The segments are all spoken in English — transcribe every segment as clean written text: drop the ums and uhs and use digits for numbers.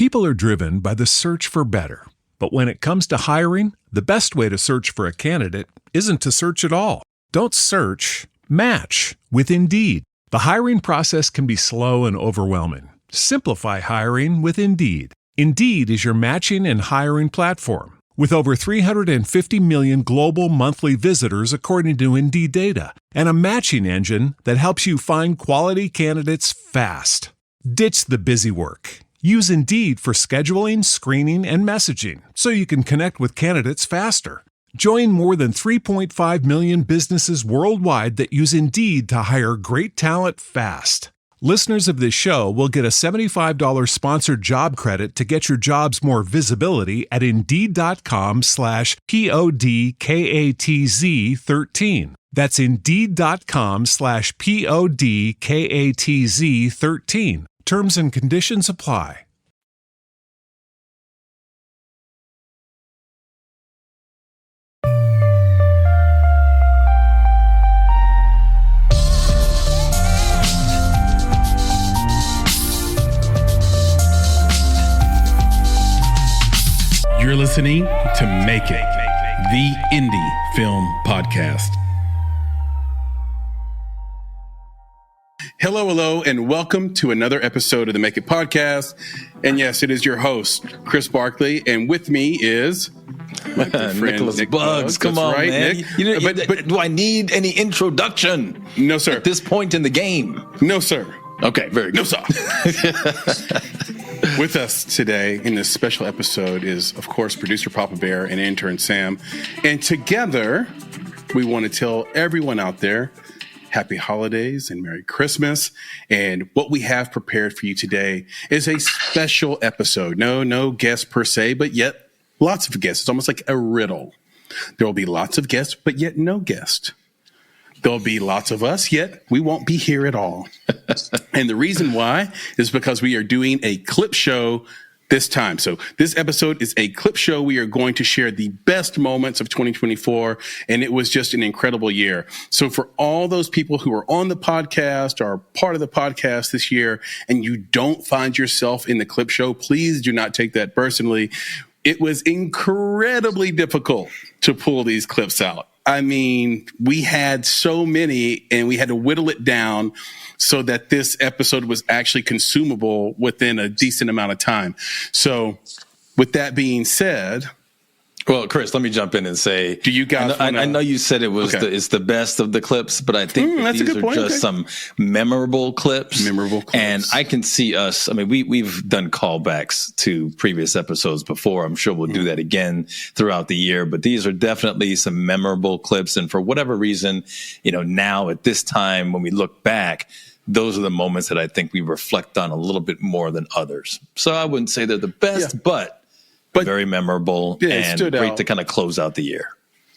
People are driven by the search for better. But when it comes to hiring, the best way to search for a candidate isn't to search at all. Don't search, match with Indeed. The hiring process can be slow and overwhelming. Simplify hiring with Indeed. Indeed is your matching and hiring platform. With over 350 million global monthly visitors according to Indeed data, and a matching engine that helps you find quality candidates fast. Ditch the busy work. Use Indeed for scheduling, screening, and messaging so you can connect with candidates faster. Join more than 3.5 million businesses worldwide that use Indeed to hire great talent fast. Listeners of this show will get a $75 sponsored job credit to get your jobs more visibility at Indeed.com/PODKATZ13. That's Indeed.com/PODKATZ13. Terms and conditions apply. You're listening to Make It, the indie film podcast. Hello, and welcome to another episode of the Make It podcast. And yes, it is your host, Chris Barkley, and with me is my good friend, Nicholas Nick Bugs. Come That's on, right, man. Nick. But do I need any introduction? No, sir. At this point in the game? No, sir. Okay, very good. No, sir. With us today in this special episode is, of course, producer Papa Bear and intern Sam. And together, we want to tell everyone out there, happy holidays and Merry Christmas. And what we have prepared for you today is a special episode. No guests per se, but yet lots of guests. It's almost like a riddle. There will be lots of guests, but yet no guest. There'll be lots of us, yet we won't be here at all. And the reason why is because we are doing a clip show this time. So this episode is a clip show. We are going to share the best moments of 2024, and it was just an incredible year. So for all those people who are on the podcast or part of the podcast this year, and you don't find yourself in the clip show, please do not take that personally. It was incredibly difficult to pull these clips out. I mean, we had so many and we had to whittle it down so that this episode was actually consumable within a decent amount of time. So with that being said, well, Chris, let me jump in and say, do you guys I know you said it was it's the best of the clips, but I think that these are just some memorable clips. And I can see us. I mean, we've done callbacks to previous episodes before. I'm sure we'll do that again throughout the year. But these are definitely some memorable clips. And for whatever reason, now at this time when we look back, those are the moments that I think we reflect on a little bit more than others. So I wouldn't say they're the best, but very memorable and great to kind of close out the year.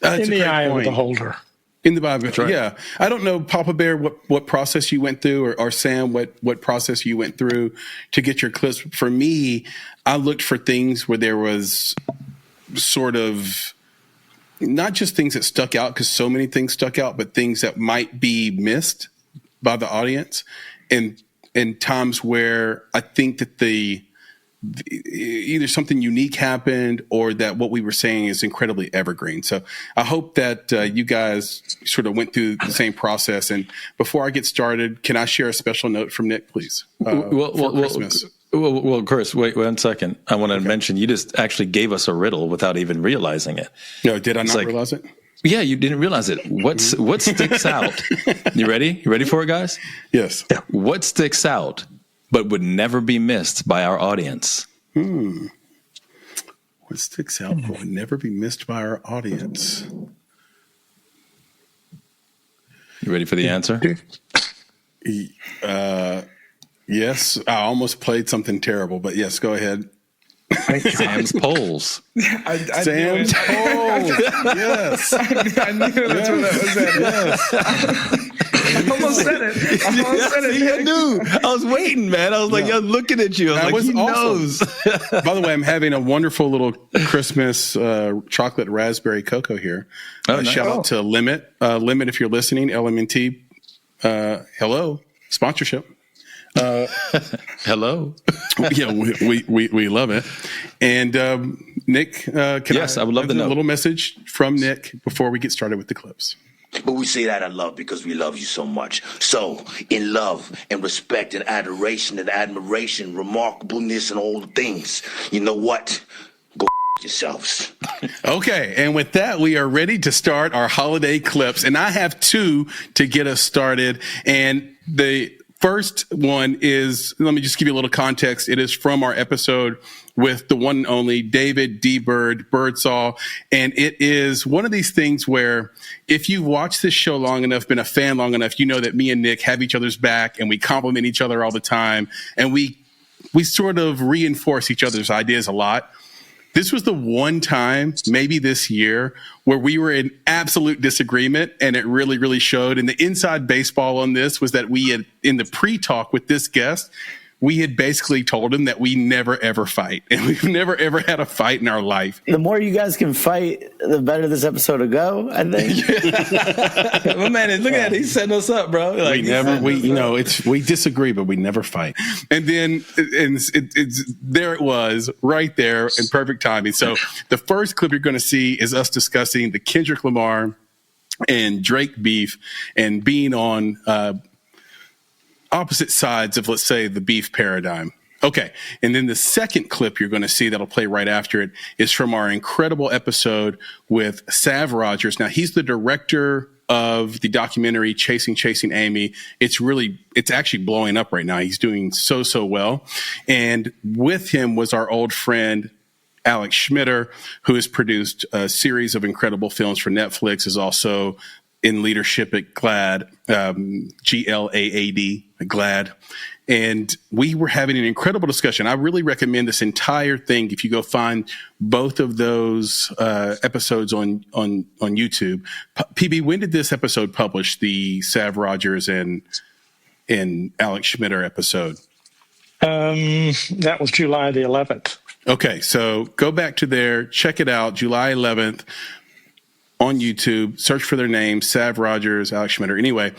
In the eye of the beholder. In the Bible, right. Yeah. I don't know, Papa Bear, what process you went through, or Sam, what process you went through to get your clips. For me, I looked for things where there was sort of not just things that stuck out, because so many things stuck out, but things that might be missed by the audience, and times where I think that either something unique happened or that what we were saying is incredibly evergreen. So I hope that you guys sort of went through the same process. And before I get started, can I share a special note from Nick, please? For Christmas. Well, Chris, wait 1 second. I want to mention you just actually gave us a riddle without even realizing it. No, did I not realize it? Yeah, you didn't realize it. What sticks out? You ready? You ready for it, guys? Yes. Yeah. What sticks out but would never be missed by our audience? What sticks out but would never be missed by our audience? You ready for the answer? Yes. I almost played something terrible, but yes, go ahead. Sam's polls. Sam's polls. Yes. I knew that's what that was at. Yes. I almost said it. I knew. I was waiting, man. I was like, yo, looking at you. I was like, he knows. By the way, I'm having a wonderful little Christmas chocolate raspberry cocoa here. Nice. Shout out to Limit. Limit, if you're listening, LMNT. Hello. Sponsorship. Hello. Yeah, we love it. And Nick, I would love to know a little message from Nick before we get started with the clips. But we say that in love because we love you so much. So, in love and respect and adoration and admiration, remarkableness and all the things, you know what? Go yourselves. Okay, and with that, we are ready to start our holiday clips. And I have two to get us started. And the first one is, let me just give you a little context. It is from our episode with the one and only David D. Birdsall. And it is one of these things where if you've watched this show long enough, been a fan long enough, you know that me and Nick have each other's back and we compliment each other all the time. And we sort of reinforce each other's ideas a lot. This was the one time, maybe this year, where we were in absolute disagreement, and it really, really showed. And the inside baseball on this was that we had, in the pre-talk with this guest, we had basically told him that we never, ever fight. And we've never, ever had a fight in our life. The more you guys can fight, the better this episode will go, I think. My man, look at it. He's setting us up, bro. Like, we disagree, but we never fight. And then there it was right there in perfect timing. So the first clip you're going to see is us discussing the Kendrick Lamar and Drake beef and being on opposite sides of, let's say, the beef paradigm. Okay. And then the second clip you're going to see that'll play right after it is from our incredible episode with Sav Rogers. Now, he's the director of the documentary Chasing Amy. It's actually blowing up right now. He's doing so well. And with him was our old friend, Alex Schmitter, who has produced a series of incredible films for Netflix, is also in leadership at GLAAD, GLAAD, GLAAD. And we were having an incredible discussion. I really recommend this entire thing if you go find both of those episodes on YouTube. PB, when did this episode publish, the Sav Rogers and Alex Schmitter episode? That was July the 11th. Okay, so go back to there, check it out, July 11th. On YouTube, search for their names, Sav Rogers, Alex Schmitter. Anyway,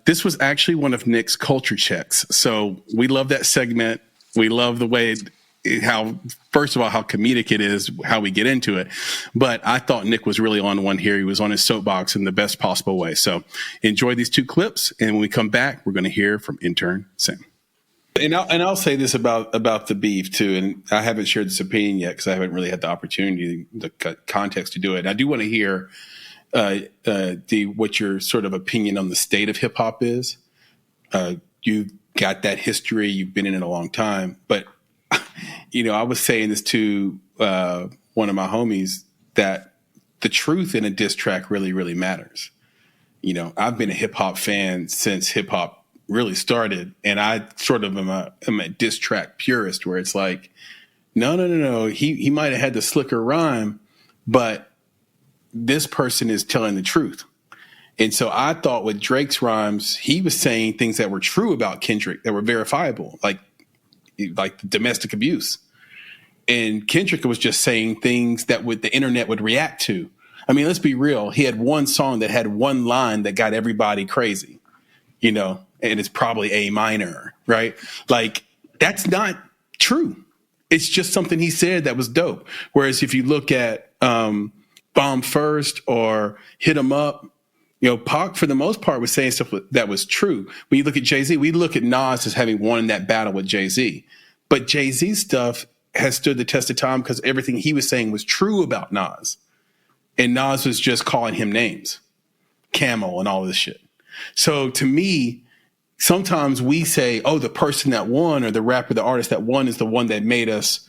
this was actually one of Nick's culture checks. So we love that segment. We love the way first of all, how comedic it is, how we get into it. But I thought Nick was really on one here. He was on his soapbox in the best possible way. So enjoy these two clips. And when we come back, we're going to hear from Intern Sam. And I'll say this about the beef too, and I haven't shared this opinion yet because I haven't really had the opportunity, the context to do it. And I do want to hear what your sort of opinion on the state of hip hop is. You got that history, you've been in it a long time, but I was saying this to one of my homies that the truth in a diss track really, really matters. I've been a hip hop fan since hip hop really started, and I sort of am a diss track purist where it's like, no. He might have had the slicker rhyme, but this person is telling the truth. And so I thought with Drake's rhymes, he was saying things that were true about Kendrick that were verifiable, like domestic abuse. And Kendrick was just saying things that the internet would react to. I mean, let's be real. He had one song that had one line that got everybody crazy, and it's probably A minor, right? Like, that's not true. It's just something he said that was dope. Whereas if you look at Bomb First or Hit 'Em Up, Pac, for the most part, was saying stuff that was true. When you look at Jay-Z, we look at Nas as having won that battle with Jay-Z. But Jay-Z's stuff has stood the test of time because everything he was saying was true about Nas. And Nas was just calling him names, Camel and all this shit. So to me, sometimes we say, oh, the person that won or the rapper, the artist that won is the one that made us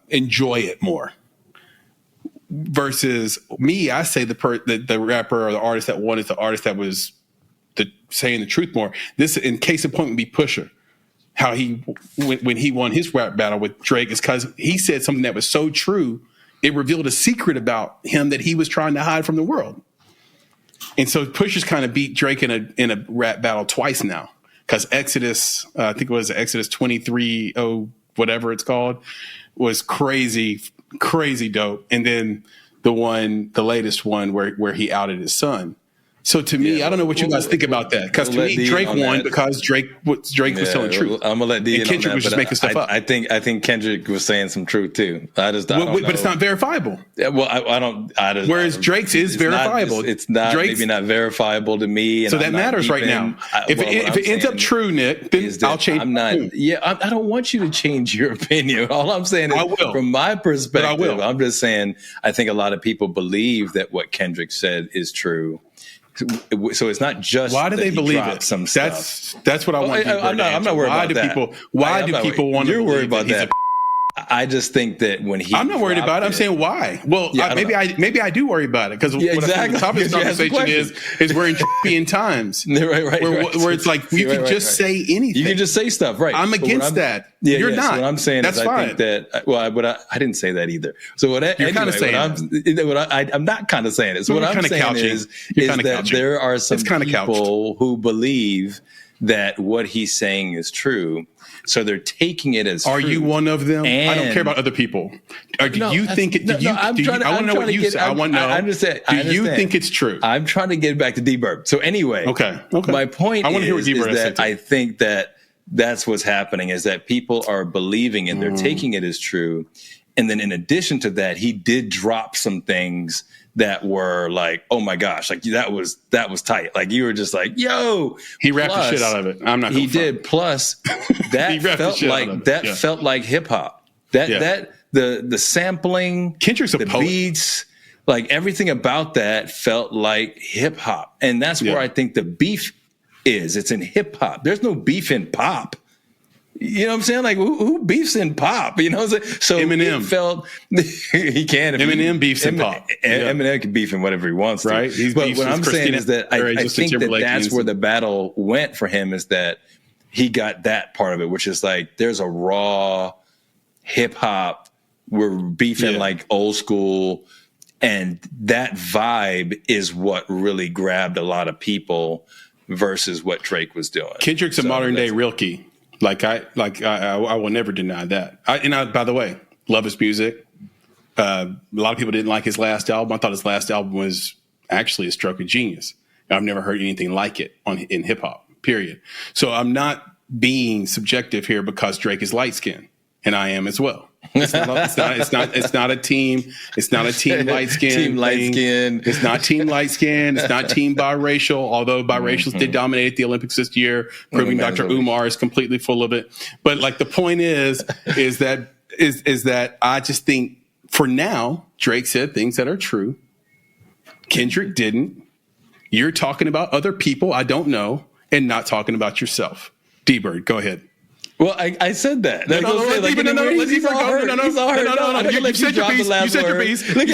enjoy it more. Versus me, I say the rapper or the artist that won is the artist that was saying the truth more. This, in case in point, would be Pusha. How when he won his rap battle with Drake is because he said something that was so true, it revealed a secret about him that he was trying to hide from the world. And so Pusha's kind of beat Drake in a rap battle twice now because Exodus, I think it was Exodus 23, whatever it's called, was crazy dope. And then the latest one where he outed his son. So to me, I don't know what you guys think about that. Because to me, Drake won because Drake was telling the truth. I'm gonna let D. And Kendrick was just making stuff up. I think Kendrick was saying some truth too. I don't know. But it's not verifiable. Yeah, well, I don't. Whereas Drake's is verifiable. It's not maybe not verifiable to me. And so that matters right now. If it ends up true, Nick, then I'll change. I don't want you to change your opinion. All I'm saying is, I will. From my perspective, I will. I'm just saying I think a lot of people believe that what Kendrick said is true. So it's not just why do they believe it? Some stuff. That's what I want. I'm not worried about that. Why do people want to? You're worried about that? I just think that when he, I'm not worried about it. I'm saying why. Well, maybe I do worry about it because exactly. The topic of the conversation is we're in Trumpian times, right, where it's like you can just say anything. You can just say stuff, right? I'm against that. You're not. So what I'm saying that's is, fine. I think that. Well, I didn't say that either. So what you're kind of saying, I'm not kind of saying it. So what I'm saying is that there are some people who believe that what he's saying is true. So they're taking it as Are true. You one of them? I don't care about other people. Do you think it? I want to know what you say. I want to know. I'm just saying. Do you think it's true? I'm trying to get back to D-Burp. So anyway, okay. My point is that I think that that's what's happening is that people are believing and they're taking it as true. And then in addition to that, he did drop some things that were like, oh my gosh, like that was tight. Like you were just like, yo, he rapped the shit out of it. I'm not. He did. Plus, that felt like hip hop. The sampling, Kendrick's the beats, like everything about that felt like hip hop, and that's where I think the beef is. It's in hip hop. There's no beef in pop. You know what I'm saying? Like who beefs in pop? You know what I'm saying? So Eminem felt he can. Eminem beefs in pop. Eminem can beef in whatever he wants to. Right. But what I'm saying is that I think that's where the battle went for him is that he got that part of it, which is like there's a raw hip hop. We're beefing like old school. And that vibe is what really grabbed a lot of people versus what Drake was doing. Kendrick's a modern day Rilke. I will never deny that. By the way, love his music. A lot of people didn't like his last album. I thought his last album was actually a stroke of genius. I've never heard anything like it in hip hop, period. So I'm not being subjective here because Drake is light skinned and I am as well. It's not a team. It's not a team light skin. Team light skin. It's not team light skin. It's not team biracial. Although biracials did dominate the Olympics this year, proving Dr. Umar is completely full of it. But like the point is that I just think for now Drake said things that are true. Kendrick didn't. You're talking about other people I don't know and not talking about yourself. D-Bird, go ahead. Well, I said that. No. You said your piece. You said your piece. Let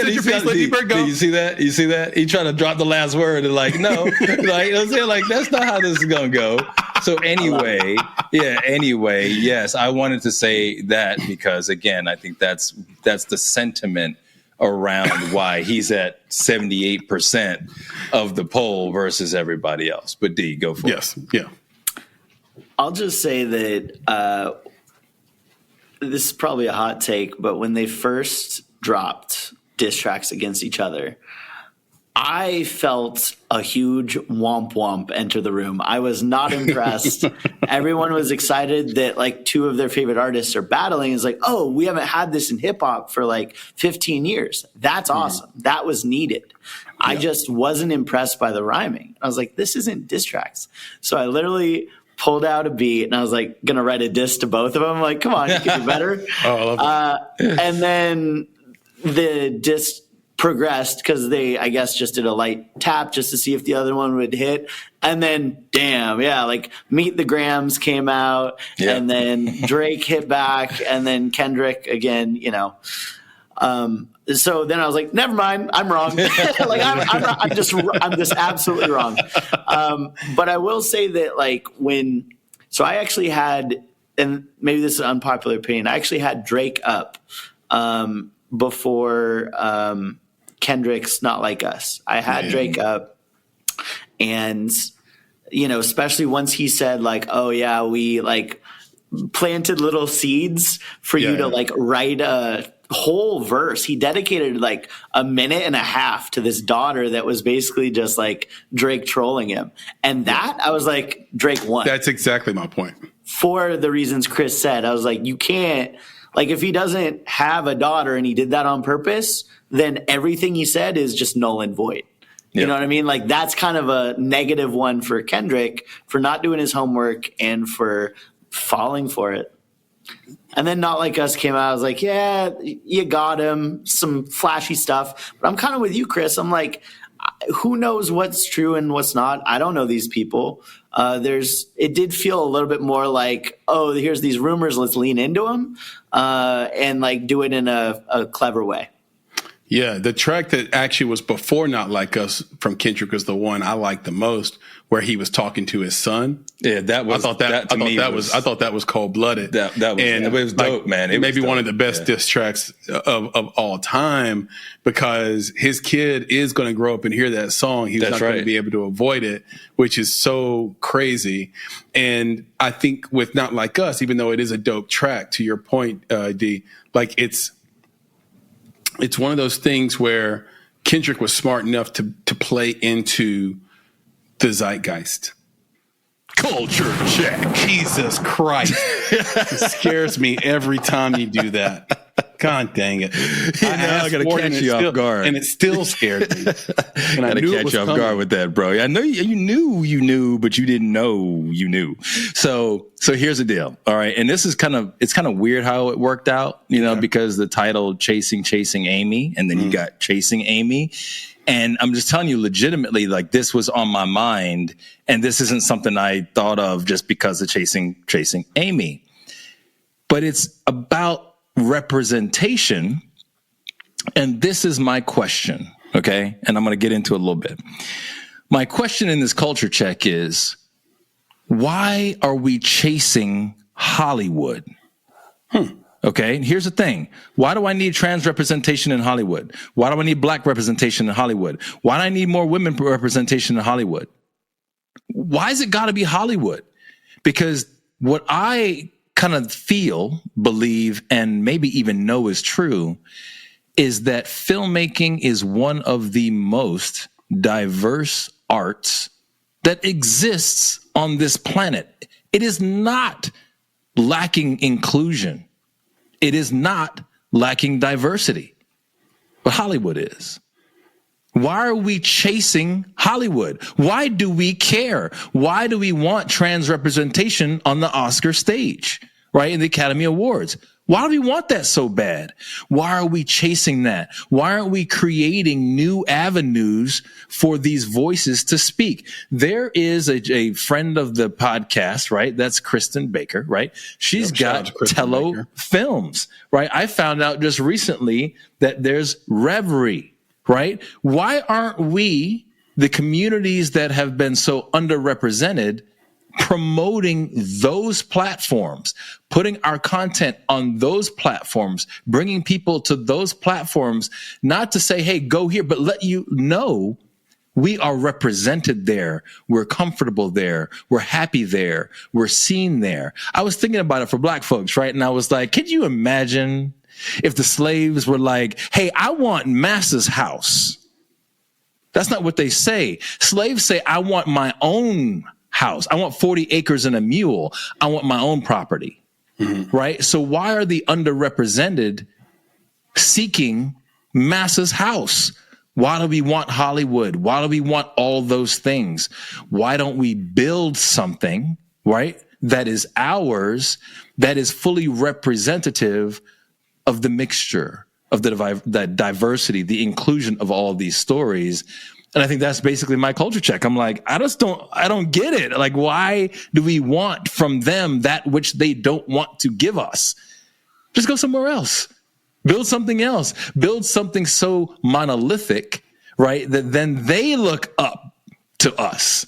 D-Bird go. You see that? He trying to drop the last word and like, no. Like, you know what I'm saying? Like, that's not how this is going to go. So anyway, yes, I wanted to say that because, again, I think that's the sentiment around why he's at 78% of the poll versus everybody else. But D, go for it. Yes, yeah. I'll just say that this is probably a hot take, but when they first dropped diss tracks against each other, I felt a huge womp womp enter the room. I was not impressed. Everyone was excited that like two of their favorite artists are battling. It's like, oh, we haven't had this in hip hop for like 15 years. That's awesome. That was needed. I just wasn't impressed by the rhyming. I was like, this isn't diss tracks. So I literally pulled out a beat and I was like going to write a diss to both of them. I'm like, come on, you can do better. I love that. And then the diss progressed because they, I guess, just did a light tap just to see if the other one would hit. And then, like Meet the Grams came out and then Drake hit back and then Kendrick again, so then I was like, never mind, I'm wrong. Like I'm just absolutely wrong. But I will say that like I actually had, and maybe this is an unpopular opinion, I actually had Drake up before Kendrick's Not Like Us. I had Drake up, and especially once he said like, oh yeah, we like planted little seeds for you to like write a whole verse, he dedicated like a minute and a half to this daughter that was basically just like Drake trolling him. And that, I was like, Drake won. That's exactly my point. For the reasons Chris said, I was like, you can't, like, if he doesn't have a daughter and he did that on purpose, then everything he said is just null and void. You know what I mean? Like, that's kind of a negative one for Kendrick for not doing his homework and for falling for it. And then Not Like Us came out. I was like, yeah, you got him. Some flashy stuff. But I'm kind of with you, Chris. I'm like, who knows what's true and what's not? I don't know these people. It did feel a little bit more like, oh, here's these rumors. Let's lean into them and like do it in a clever way. Yeah, the track that actually was before Not Like Us from Kendrick was the one I liked the most, where he was talking to his son. Yeah, that was. I thought that was cold blooded. It was dope, man. It maybe one of the best diss tracks of all time, because his kid is going to grow up and hear that song. He's not going to be able to avoid it, which is so crazy. And I think with Not Like Us, even though it is a dope track, to your point, D, like it's one of those things where Kendrick was smart enough to play into the zeitgeist. Culture check. Jesus Christ. It scares me every time you do that. God dang it. I got to catch you off guard. And it still scared me. And I knew catch you off guard with that, bro. I know you knew, but you didn't know you knew. So here's the deal. All right. And this is it's kind of weird how it worked out, because the title Chasing Amy, and then you got Chasing Amy. And I'm just telling you legitimately, like, this was on my mind, and this isn't something I thought of just because of Chasing Amy. But it's about representation, and this is my question, okay? And I'm going to get into it a little bit. My question in this culture check is, why are we chasing Hollywood? Okay, and here's the thing. Why do I need trans representation in Hollywood? Why do I need black representation in Hollywood? Why do I need more women representation in Hollywood? Why is it got to be Hollywood? Because what I kind of feel, believe, and maybe even know is true is that filmmaking is one of the most diverse arts that exists on this planet. It is not lacking inclusion. It is not lacking diversity, but Hollywood is. Why are we chasing Hollywood? Why do we care? Why do we want trans representation on the Oscar stage, right? In the Academy Awards? Why do we want that so bad? Why are we chasing that? Why aren't we creating new avenues for these voices to speak? There is a friend of the podcast, right? That's Kristen Baker, right? She's got Tello Films, right? I found out just recently that there's Reverie, right? Why aren't we, the communities that have been so underrepresented, promoting those platforms, putting our content on those platforms, bringing people to those platforms, not to say, hey, go here, but let you know we are represented there. We're comfortable there. We're happy there. We're seen there. I was thinking about it for black folks, right? And I was like, could you imagine if the slaves were like, hey, I want Massa's house? That's not what they say. Slaves say, I want my own house. I want 40 acres and a mule. I want my own property, right? So why are the underrepresented seeking Massa's house? Why do we want Hollywood? Why do we want all those things? Why don't we build something, right, that is ours, that is fully representative of the mixture, of the diversity, the inclusion of all these stories? And I think that's basically my culture check. I'm like, I don't get it. Like, why do we want from them that which they don't want to give us? Just go somewhere else. Build something else. Build something so monolithic, right, that then they look up to us,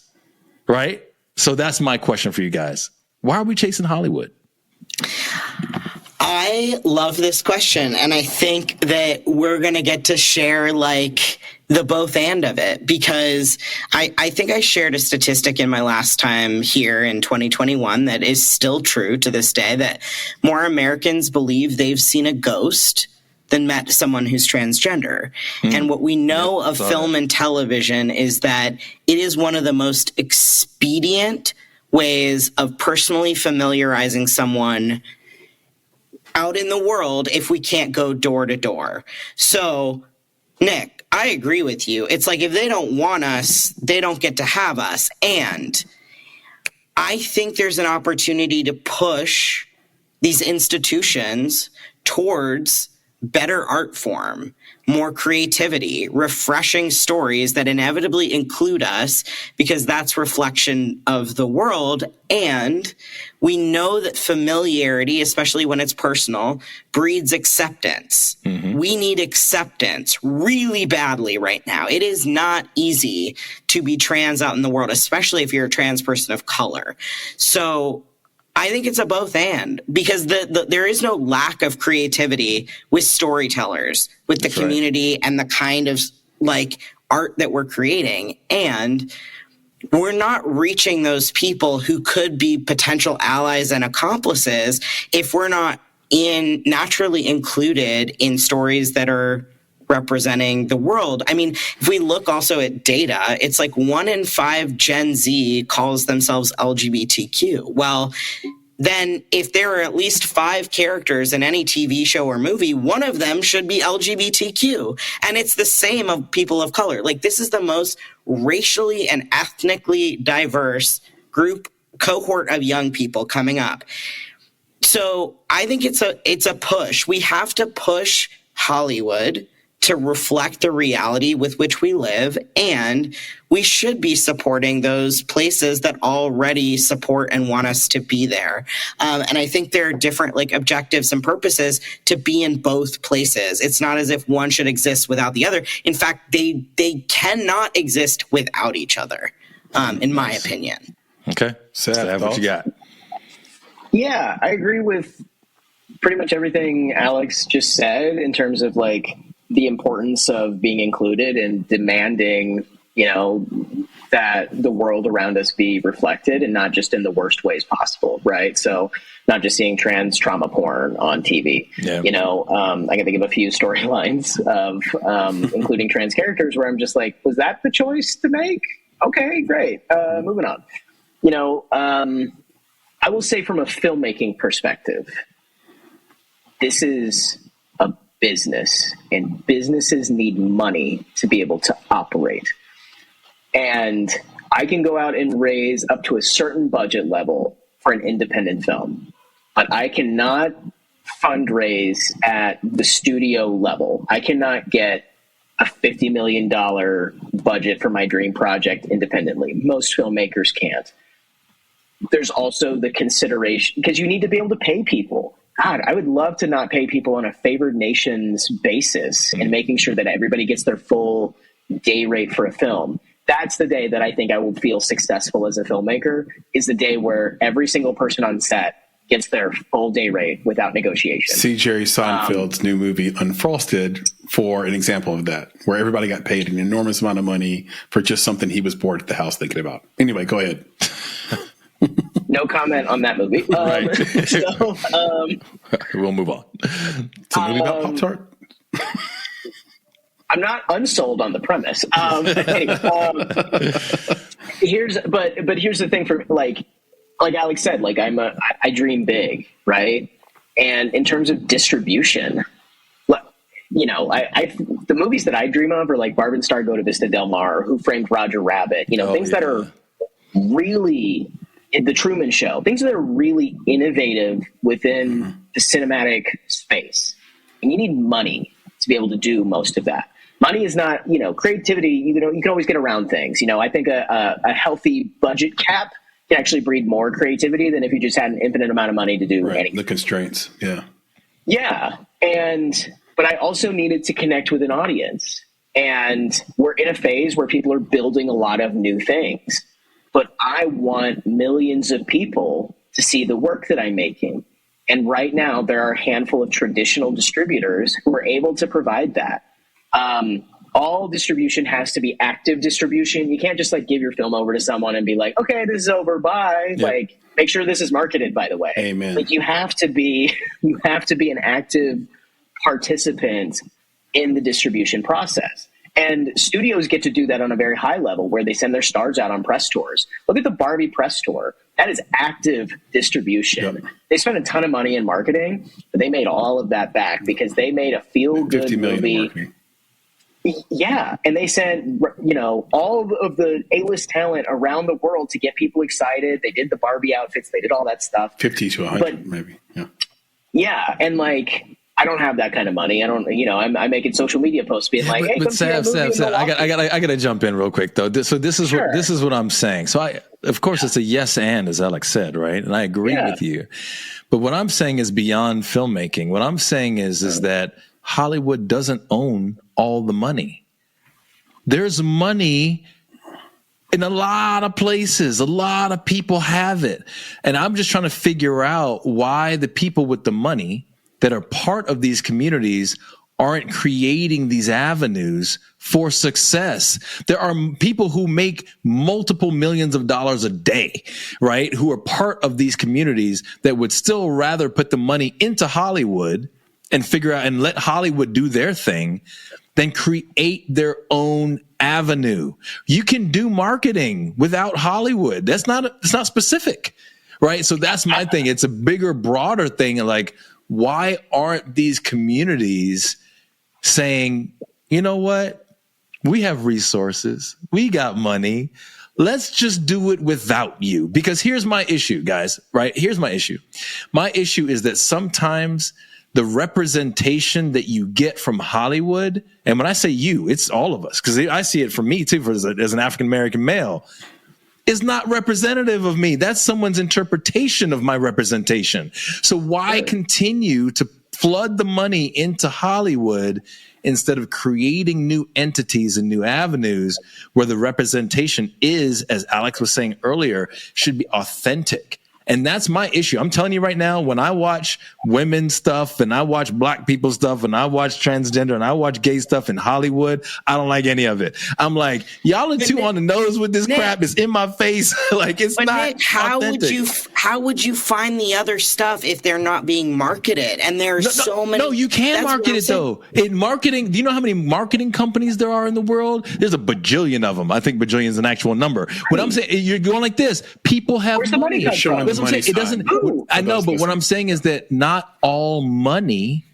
right? So that's my question for you guys. Why are we chasing Hollywood? I love this question, and I think that we're going to get to share like the both and of it, because I think I shared a statistic in my last time here in 2021 that is still true to this day, that more Americans believe they've seen a ghost than met someone who's transgender. And what we know of film and television is that it is one of the most expedient ways of personally familiarizing someone out in the world if we can't go door to door. So, Nick, I agree with you. It's like if they don't want us, they don't get to have us. And I think there's an opportunity to push these institutions towards better art form, more creativity, refreshing stories that inevitably include us because that's reflection of the world. And we know that familiarity, especially when it's personal, breeds acceptance. We need acceptance really badly right now. It is not easy to be trans out in the world, especially if you're a trans person of color. So I think it's a both and, because there is no lack of creativity with storytellers, with the community and the kind of like art that we're creating. And we're not reaching those people who could be potential allies and accomplices if we're not naturally included in stories that are representing the world. I mean, if we look also at data, it's like 1 in 5 Gen Z calls themselves LGBTQ. Well, then if there are at least 5 characters in any TV show or movie, one of them should be LGBTQ. And it's the same of people of color. Like, this is the most racially and ethnically diverse cohort of young people coming up. So I think it's a push. We have to push Hollywood to reflect the reality with which we live, and we should be supporting those places that already support and want us to be there. And I think there are different like objectives and purposes to be in both places. It's not as if one should exist without the other. In fact, they cannot exist without each other, in my opinion. Okay. Sad, what you got? Yeah, I agree with pretty much everything Alex just said in terms of like the importance of being included and demanding, that the world around us be reflected and not just in the worst ways possible, right? So not just seeing trans trauma porn on TV. Yeah. I can think of a few storylines of including trans characters where I'm just like, was that the choice to make? Okay, great. Moving on. I will say from a filmmaking perspective, this is a business, and businesses need money to be able to operate. And I can go out and raise up to a certain budget level for an independent film, but I cannot fundraise at the studio level. I cannot get a $50 million budget for my dream project independently. Most filmmakers can't. There's also the consideration, because you need to be able to pay people. God, I would love to not pay people on a favored nations basis and making sure that everybody gets their full day rate for a film. That's the day that I think I will feel successful as a filmmaker, is the day where every single person on set gets their full day rate without negotiation. See Jerry Seinfeld's new movie Unfrosted for an example of that, where everybody got paid an enormous amount of money for just something he was bored at the house thinking about. Anyway, go ahead. No comment on that movie. We'll move on. It's a movie about Pop-Tart. I'm not unsold on the premise. Here's the thing for like Alex said, like I dream big, right? And in terms of distribution, the movies that I dream of are like Barb and Star Go to Vista Del Mar, or Who Framed Roger Rabbit, things that are really The Truman Show, things that are really innovative within the cinematic space. And you need money to be able to do most of that. Money is not, creativity, you can always get around things. I think a healthy budget cap can actually breed more creativity than if you just had an infinite amount of money to do anything. The constraints, yeah. Yeah, but I also needed to connect with an audience. And we're in a phase where people are building a lot of new things. But I want millions of people to see the work that I'm making. And right now, there are a handful of traditional distributors who are able to provide that. All distribution has to be active distribution. You can't just give your film over to someone and be like, okay, this is over, bye. Yep. Make sure this is marketed, by the way. Amen. You have to be an active participant in the distribution process. And studios get to do that on a very high level where they send their stars out on press tours. Look at the Barbie press tour. That is active distribution. Yep. They spent a ton of money in marketing, but they made all of that back because they made a feel-good movie. Yeah, and they sent, all of the A-list talent around the world to get people excited. They did the Barbie outfits. They did all that stuff. 50 to 100, maybe. Yeah. Yeah, and I don't have that kind of money. I don't, I'm making social media posts being hey, but Sav, I gotta jump in real quick though. This is what I'm saying. So of course it's a yes and, as Alex said, right? And I agree with you. But what I'm saying is beyond filmmaking. What I'm saying is that Hollywood doesn't own all the money. There's money in a lot of places. A lot of people have it. And I'm just trying to figure out why the people with the money that are part of these communities aren't creating these avenues for success. There are people who make multiple millions of dollars a day, right? Who are part of these communities that would still rather put the money into Hollywood and figure out and let Hollywood do their thing than create their own avenue. You can do marketing without Hollywood. It's not specific, right? So that's my thing. It's a bigger, broader thing. Why aren't these communities saying, you know what? We have resources. We got money. Let's just do it without you. Because here's my issue, guys, right? Here's my issue. My issue is that sometimes the representation that you get from Hollywood, and when I say you, it's all of us, because I see it from me too, as an African-American male, is not representative of me. That's someone's interpretation of my representation. So why continue to flood the money into Hollywood instead of creating new entities and new avenues where the representation is, as Alex was saying earlier, should be authentic? And that's my issue. I'm telling you right now, when I watch women's stuff and I watch black people stuff and I watch transgender and I watch gay stuff in Hollywood, I don't like any of it. I'm like, y'all are too on the nose with this crap. It's in my face. It's not Nick, how would you find the other stuff if they're not being marketed? And there's so many. No, you can market it though. In marketing, do you know how many marketing companies there are in the world? There's a bajillion of them. I think bajillion is an actual number. What I'm saying, you're going like this. People have money. It doesn't. I know, but what I'm saying is that not all money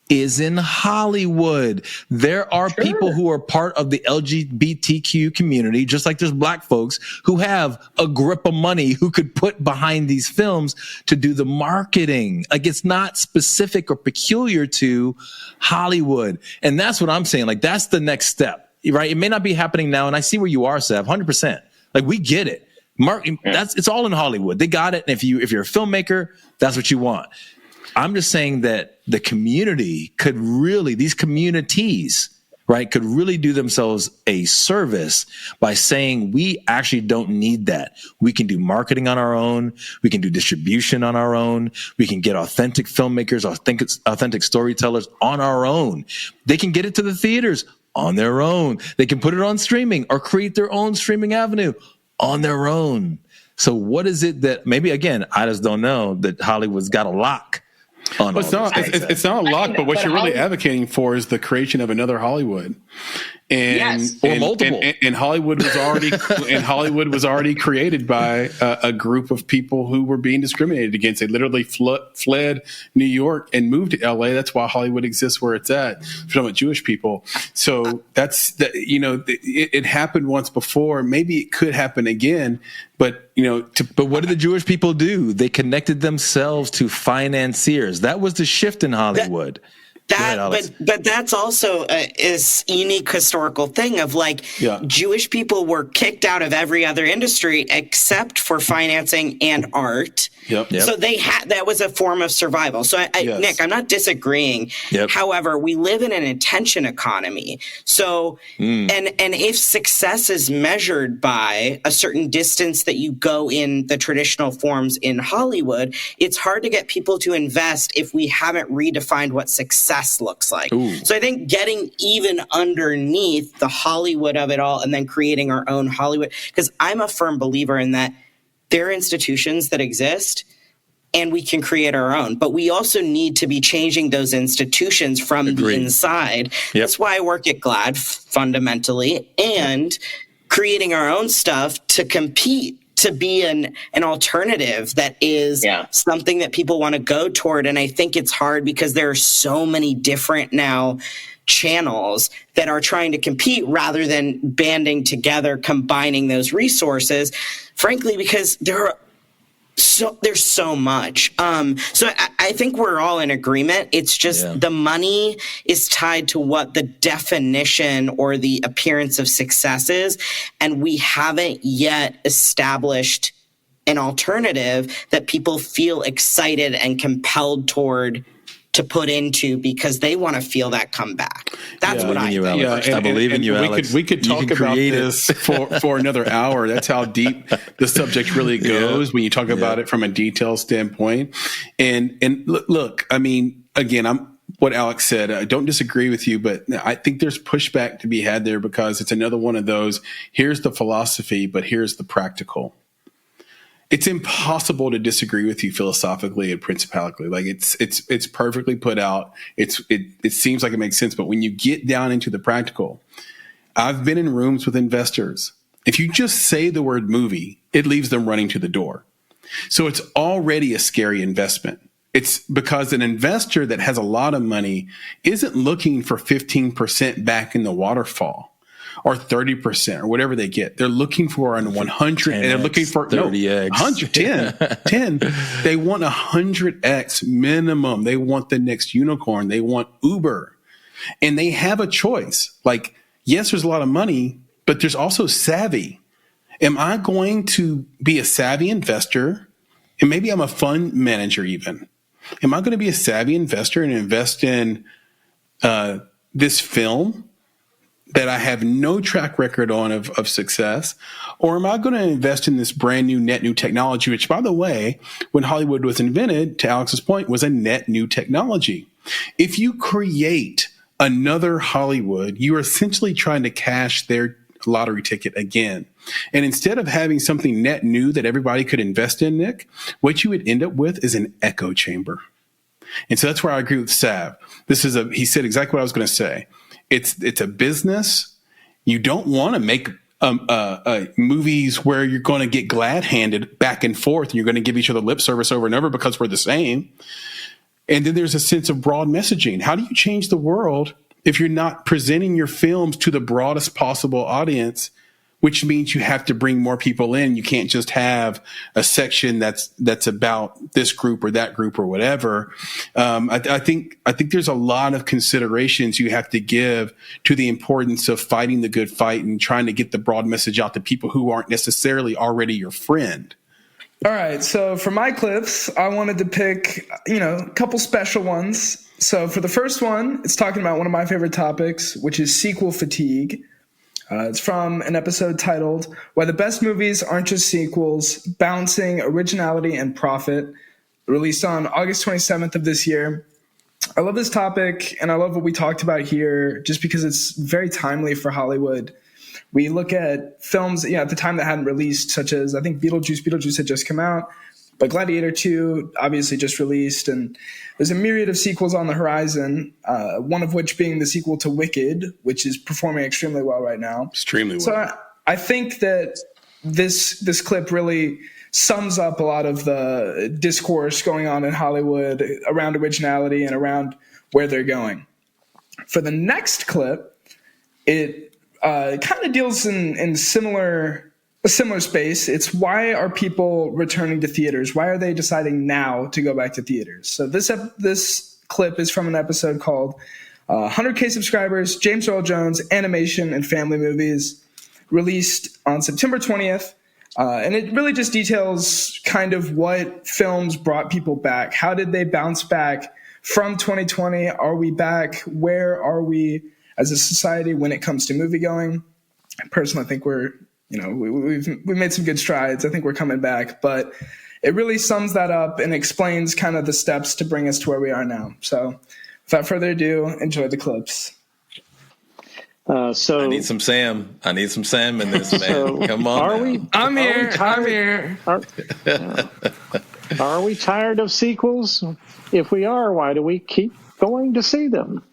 is in Hollywood. There are people who are part of the LGBTQ community, just like there's black folks who have a grip of money who could put behind these films to do the marketing. It's not specific or peculiar to Hollywood. And that's what I'm saying. That's the next step, right? It may not be happening now. And I see where you are, Sav, 100%. We get it. It's all in Hollywood. They got it. And if you're a filmmaker, that's what you want. I'm just saying that the community these communities, right, could really do themselves a service by saying we actually don't need that. We can do marketing on our own. We can do distribution on our own. We can get authentic filmmakers, authentic storytellers on our own. They can get it to the theaters on their own. They can put it on streaming or create their own streaming avenue on their own. So what is it that maybe, again, I just don't know, that Hollywood's got a lock on? Well, it's not a lock, but what you're really advocating for is the creation of another Hollywood. Or multiple. And Hollywood was already created by a group of people who were being discriminated against. They literally fled New York and moved to LA. That's why Hollywood exists where it's at. We're talking about Jewish people. So it happened once before. Maybe it could happen again. But what did the Jewish people do? They connected themselves to financiers. That was the shift in Hollywood. But that's also is unique historical thing of Jewish people were kicked out of every other industry except for financing and art. Yep. So that was a form of survival. So Nick, I'm not disagreeing. Yep. However, we live in an attention economy. So and if success is measured by a certain distance that you go in the traditional forms in Hollywood, it's hard to get people to invest if we haven't redefined what success looks like. Ooh. So I think getting even underneath the Hollywood of it all and then creating our own Hollywood, because I'm a firm believer in that there are institutions that exist and we can create our own. But we also need to be changing those institutions from the inside. Yep. That's why I work at GLAAD fundamentally, and creating our own stuff to compete, to be an alternative that is something that people want to go toward. And I think it's hard because there are so many different now channels that are trying to compete rather than banding together, combining those resources, frankly, because there's so much. So I think we're all in agreement. It's just the money is tied to what the definition or the appearance of success is. And we haven't yet established an alternative that people feel excited and compelled toward to put into because they want to feel that comeback. That's what I think. I believe in you, Alex. We could talk about this for another hour. That's how deep the subject really goes when you talk about it from a detail standpoint. And look, I mean, again, I'm what Alex said. I don't disagree with you, but I think there's pushback to be had there because it's another one of those, here's the philosophy, but here's the practical. It's impossible to disagree with you philosophically and principally. Like it's perfectly put out. It seems like it makes sense, but when you get down into the practical, I've been in rooms with investors. If you just say the word movie, it leaves them running to the door. So it's already a scary investment. It's because an investor that has a lot of money isn't looking for 15% back in the waterfall, or 30% or whatever they get. They're looking for an 100 and they're looking for 30x. 10. They want 100x minimum. They want the next unicorn. They want Uber. And they have a choice. Like, yes, there's a lot of money, but there's also savvy. Am I going to be a savvy investor? And maybe I'm a fund manager even. Am I going to be a savvy investor and invest in this film that I have no track record on of success? Or am I going to invest in this brand new net new technology, which, by the way, when Hollywood was invented, to Alex's point, was a net new technology. If you create another Hollywood, you are essentially trying to cash their lottery ticket again. And instead of having something net new that everybody could invest in, Nick, what you would end up with is an echo chamber. And so that's where I agree with Sav. He said exactly what I was going to say. It's a business. You don't want to make movies where you're going to get glad handed back and forth and you're going to give each other lip service over and over because we're the same. And then there's a sense of broad messaging. How do you change the world if you're not presenting your films to the broadest possible audience, which means you have to bring more people in? You can't just have a section that's about this group or that group or whatever. I think there's a lot of considerations you have to give to the importance of fighting the good fight and trying to get the broad message out to people who aren't necessarily already your friend. All right. So for my clips, I wanted to pick, a couple special ones. So for the first one, it's talking about one of my favorite topics, which is sequel fatigue. It's from an episode titled Why the Best Movies Aren't Just Sequels, Balancing Originality and Profit, released on August 27th of this year. I love this topic, and I love what we talked about here just because it's very timely for Hollywood. We look at films at the time that hadn't released, such as, I think, Beetlejuice had just come out, but Gladiator 2 obviously just released, and there's a myriad of sequels on the horizon, one of which being the sequel to Wicked, which is performing extremely well right now. Extremely well. So I think that this clip really sums up a lot of the discourse going on in Hollywood around originality and around where they're going. For the next clip, it kind of deals in a similar space. It's why are people returning to theaters? Why are they deciding now to go back to theaters? So this clip is from an episode called 100K Subscribers, James Earl Jones, Animation and Family Movies, released on September 20th. And it really just details kind of what films brought people back. How did they bounce back from 2020? Are we back? Where are we as a society when it comes to movie going? Personally, I think we've made some good strides. I think we're coming back, but it really sums that up and explains kind of the steps to bring us to where we are now. So without further ado, enjoy the clips. I need some Sam. I need some Sam in this, man. Come on. I'm here. Are we tired of sequels? If we are, why do we keep going to see them?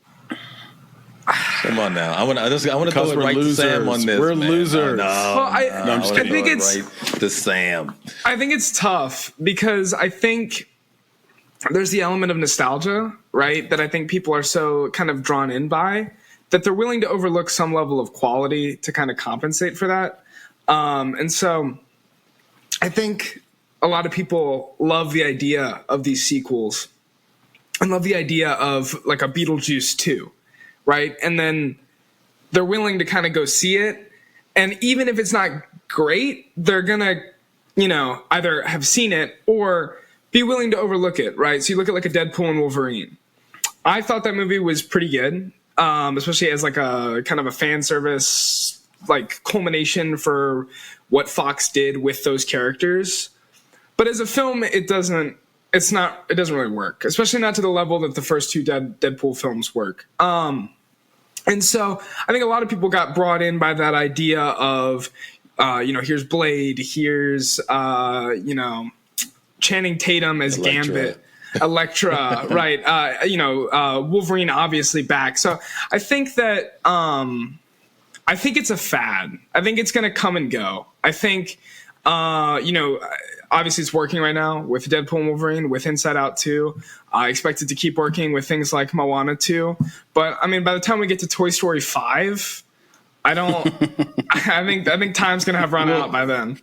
Come on now. I want to throw it right to Sam on this. We're man. losers. I think it's right to Sam. I think it's tough because I think there's the element of nostalgia, right? That I think people are so kind of drawn in by that they're willing to overlook some level of quality to kind of compensate for that. And so I think a lot of people love the idea of these sequels and love the idea of like a Beetlejuice 2, right? And then they're willing to kind of go see it. And even if it's not great, they're going to, either have seen it or be willing to overlook it, right? So you look at like a Deadpool and Wolverine. I thought that movie was pretty good, especially as like a kind of a fan service, like culmination for what Fox did with those characters. But as a film, it doesn't really work, especially not to the level that the first two Deadpool films work. And so I think a lot of people got brought in by that idea of, here's Blade, here's, Channing Tatum as Gambit, Elektra, right? Wolverine obviously back. So I think that I think it's a fad. I think it's going to come and go. I think, obviously it's working right now with Deadpool and Wolverine, with Inside Out 2. I expect it to keep working with things like Moana 2. But I mean, by the time we get to Toy Story 5, I think time's going to have run out by then.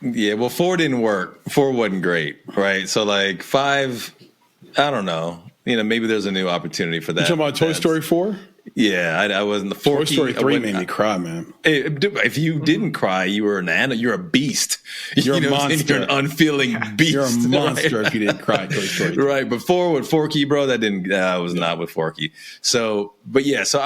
Yeah, well, 4 didn't work. 4 wasn't great, right? So like 5, I don't know. Maybe there's a new opportunity for that. You talking about Toy Story 4? Yeah, I wasn't the Toy Story 3 made me cry, man. If you didn't cry, you're a beast. You're a monster. You're an unfeeling beast. You're a monster right? if you didn't cry. Toy Story 3. Right, but 4 with Forky, bro, that was not with Forky. So, but yeah, so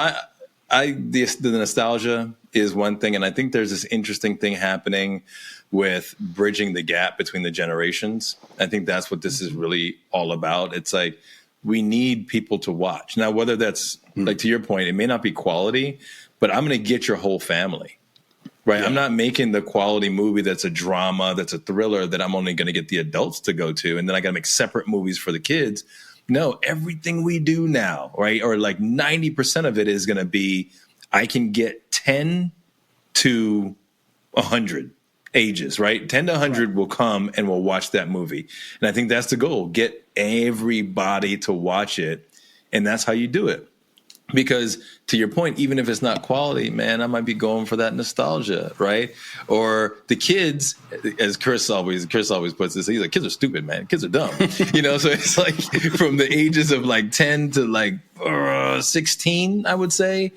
the nostalgia is one thing, and I think there's this interesting thing happening with bridging the gap between the generations. I think that's what this is really all about. It's like we need people to watch. Now, whether that's like to your point, it may not be quality, but I'm going to get your whole family. Right. Yeah. I'm not making the quality movie that's a drama, that's a thriller that I'm only going to get the adults to go to. And then I got to make separate movies for the kids. No, everything we do now, right, or like 90% of it is going to be I can get 10 to 100 ages, right? 10 to 100 will come and will watch that movie. And I think that's the goal. Get everybody to watch it. And that's how you do it. Because to your point, even if it's not quality, man, I might be going for that nostalgia, right? Or the kids, as Chris always puts this, he's like, kids are stupid, man. Kids are dumb. So it's like from the ages of like 10 to like 16, I would say,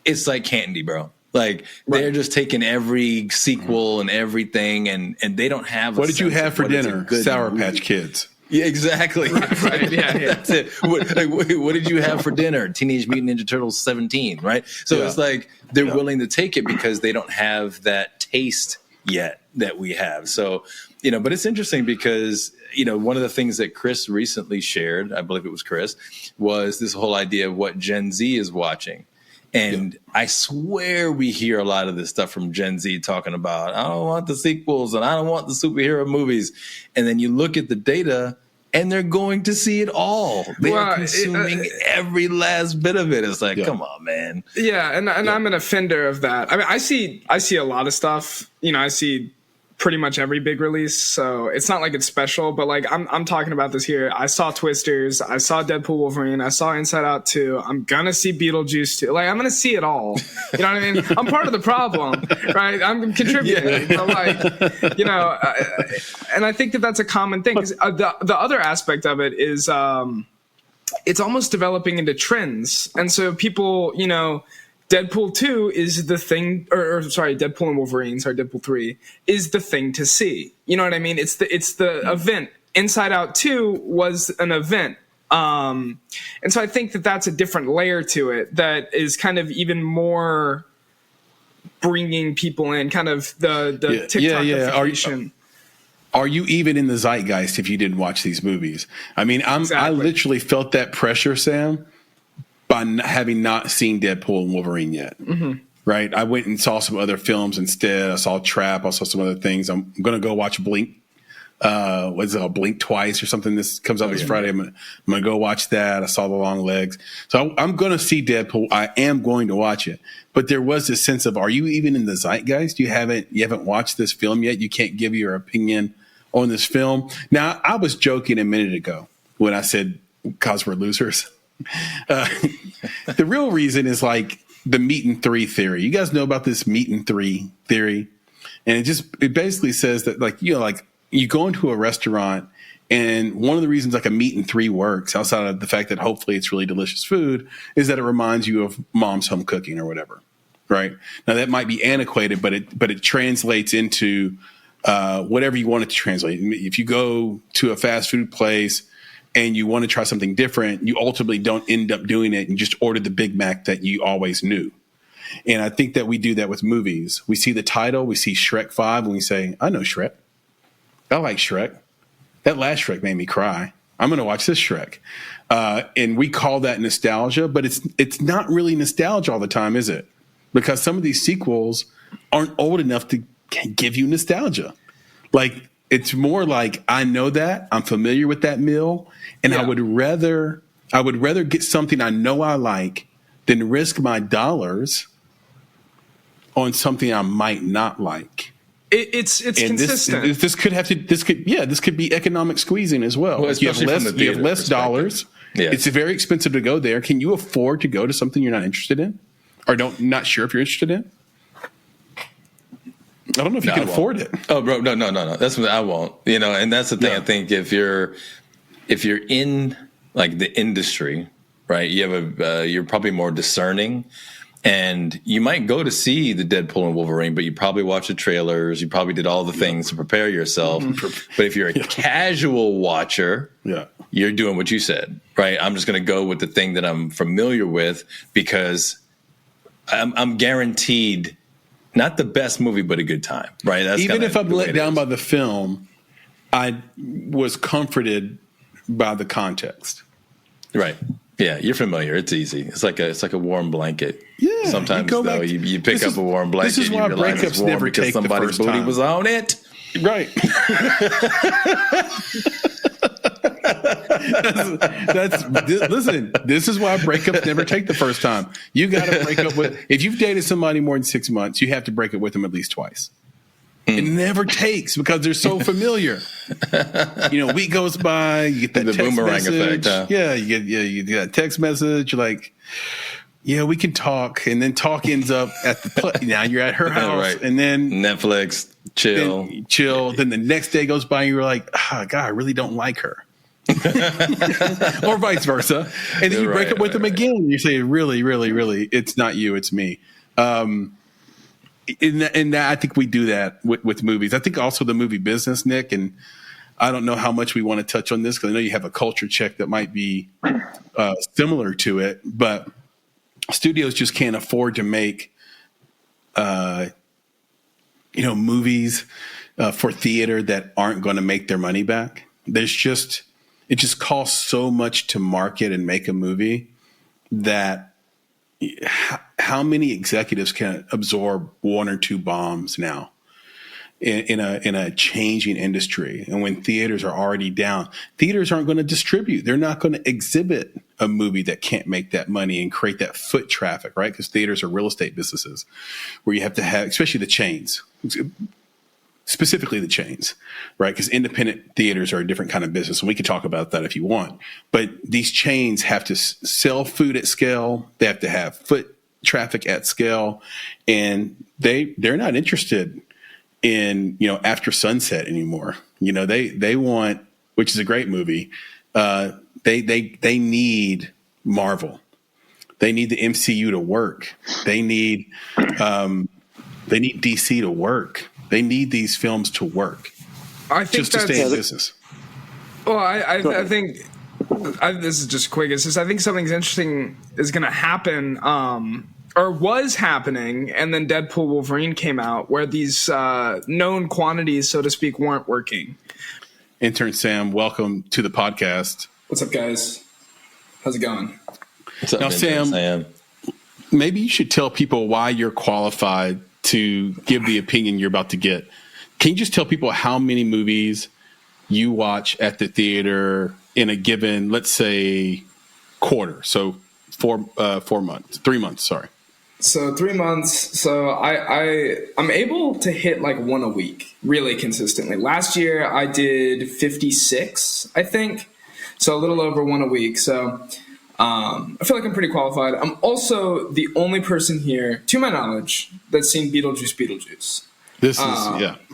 it's like candy, bro. Like they're just taking every sequel and everything, and they don't have. What did you have for dinner? Sour Patch Kids. Yeah, exactly. Right. Yeah. That's it. What did you have for dinner? Teenage Mutant Ninja Turtles 17, right? So it's like they're willing to take it because they don't have that taste yet that we have. So, but it's interesting because, one of the things that Chris recently shared, I believe it was Chris, was this whole idea of what Gen Z is watching. And I swear we hear a lot of this stuff from Gen Z talking about, I don't want the sequels and I don't want the superhero movies. And then you look at the data and they're going to see it all. They are consuming every last bit of it. It's like, come on, man. Yeah. And I'm an offender of that. I mean, I see a lot of stuff, I see pretty much every big release, so it's not like it's special, but like I'm talking about this here. I saw Twisters, I saw Deadpool Wolverine, I saw Inside Out 2, I'm gonna see Beetlejuice 2. Like I'm gonna see it all. You know what I mean? I'm part of the problem, right? I'm contributing. So like, and I think that that's a common thing. 'Cause the other aspect of it is it's almost developing into trends, and so people, Deadpool 2 is the thing, Deadpool and Wolverine, Deadpool 3 is the thing to see. You know what I mean? It's the event. Inside Out 2 was an event. And so I think that that's a different layer to it that is kind of even more bringing people in, kind of the TikTokification. Are you even in the zeitgeist if you didn't watch these movies? I mean, I literally felt that pressure, Sam, by having not seen Deadpool and Wolverine yet, right? I went and saw some other films instead. I saw Trap. I saw some other things. I'm going to go watch Blink what's it, Blink Twice or something. This comes out this Friday. I'm gonna go watch that. I saw The Long Legs, so I'm gonna see Deadpool. I am going to watch it. But there was this sense of, are you even in the zeitgeist? You haven't watched this film yet. You can't give your opinion on this film. Now, I was joking a minute ago when I said, "Cause we're losers." The real reason is like the meat and three theory. You guys know about this meat and three theory, and it basically says that like you go into a restaurant, and one of the reasons like a meat and three works, outside of the fact that hopefully it's really delicious food, is that it reminds you of mom's home cooking or whatever, right? Now that might be antiquated, but it translates into whatever you want it to translate. If you go to a fast food place and you want to try something different, you ultimately don't end up doing it and just order the Big Mac that you always knew. And I think that we do that with movies. We see the title, we see Shrek 5, and we say, I know Shrek. I like Shrek. That last Shrek made me cry. I'm going to watch this Shrek. And we call that nostalgia, but it's not really nostalgia all the time, is it? Because some of these sequels aren't old enough to give you nostalgia. Like, it's more like, I know that, I'm familiar with that meal, and I would rather get something I know I like than risk my dollars on something I might not like. It's consistent. This could be economic squeezing as well. Well, you have less dollars. Yeah. It's very expensive to go there. Can you afford to go to something you're not interested in, or not sure if you're interested in? I don't know if you can afford it. Oh, bro, no. That's what I won't. And that's the thing. I think if you're in like the industry, right, you're probably more discerning, and you might go to see the Deadpool and Wolverine, but you probably watch the trailers. You probably did all the things to prepare yourself. But if you're a casual watcher, you're doing what you said, right? I'm just going to go with the thing that I'm familiar with because I'm guaranteed. Not the best movie, but a good time, right? That's even if I'm let down by the film, I was comforted by the context. Right. Yeah, you're familiar. It's easy. It's like a warm blanket. Yeah. Sometimes you pick up a warm blanket. This is why and you realize it's breakups warm never because take the somebody's first booty time. was on it. Right. Listen, this is why breakups never take the first time. You got to break up with, if you've dated somebody more than 6 months, you have to break up with them at least twice. It never takes because they're so familiar. A week goes by, you get that the text boomerang message. effect. Huh? Yeah, you get that text message. You're like, yeah, we can talk, and then talk ends up at the now you're at her house, right. and then Netflix, chill. Then the next day goes by, and you're like, God, I really don't like her. Or vice versa, and then you break up with them again. And you say, really, really, really, it's not you, it's me. And I think we do that with movies. I think also the movie business, Nick, and I don't know how much we want to touch on this because I know you have a culture check that might be similar to it, but studios just can't afford to make movies for theater that aren't going to make their money back. It just costs so much to market and make a movie that how many executives can absorb one or two bombs now in a changing industry? And when theaters are already down, theaters aren't going to distribute. They're not going to exhibit a movie that can't make that money and create that foot traffic, right? Because theaters are real estate businesses where you have to have, especially the chains, specifically the chains, right? Because independent theaters are a different kind of business. And we could talk about that if you want. But these chains have to sell food at scale. They have to have foot traffic at scale. And they're not interested in, After Sunset anymore. They want, which is a great movie. They need Marvel. They need the MCU to work. They need DC to work. They need these films to work. I think just to stay in business. Well, I think this is just quick. It's just I think something's interesting is going to happen, or was happening, and then Deadpool Wolverine came out, where these known quantities, so to speak, weren't working. Intern Sam, welcome to the podcast. What's up, guys? How's it going? What's up, now, Sam, maybe you should tell people why you're qualified to give the opinion you're about to get. Can you just tell people how many movies you watch at the theater in a given, let's say, quarter? So 3 months, sorry. So 3 months. So I'm able to hit like one a week really consistently. Last year I did 56, I think. So a little over one a week. So I feel like I'm pretty qualified. I'm also the only person here, to my knowledge, that's seen Beetlejuice. This is,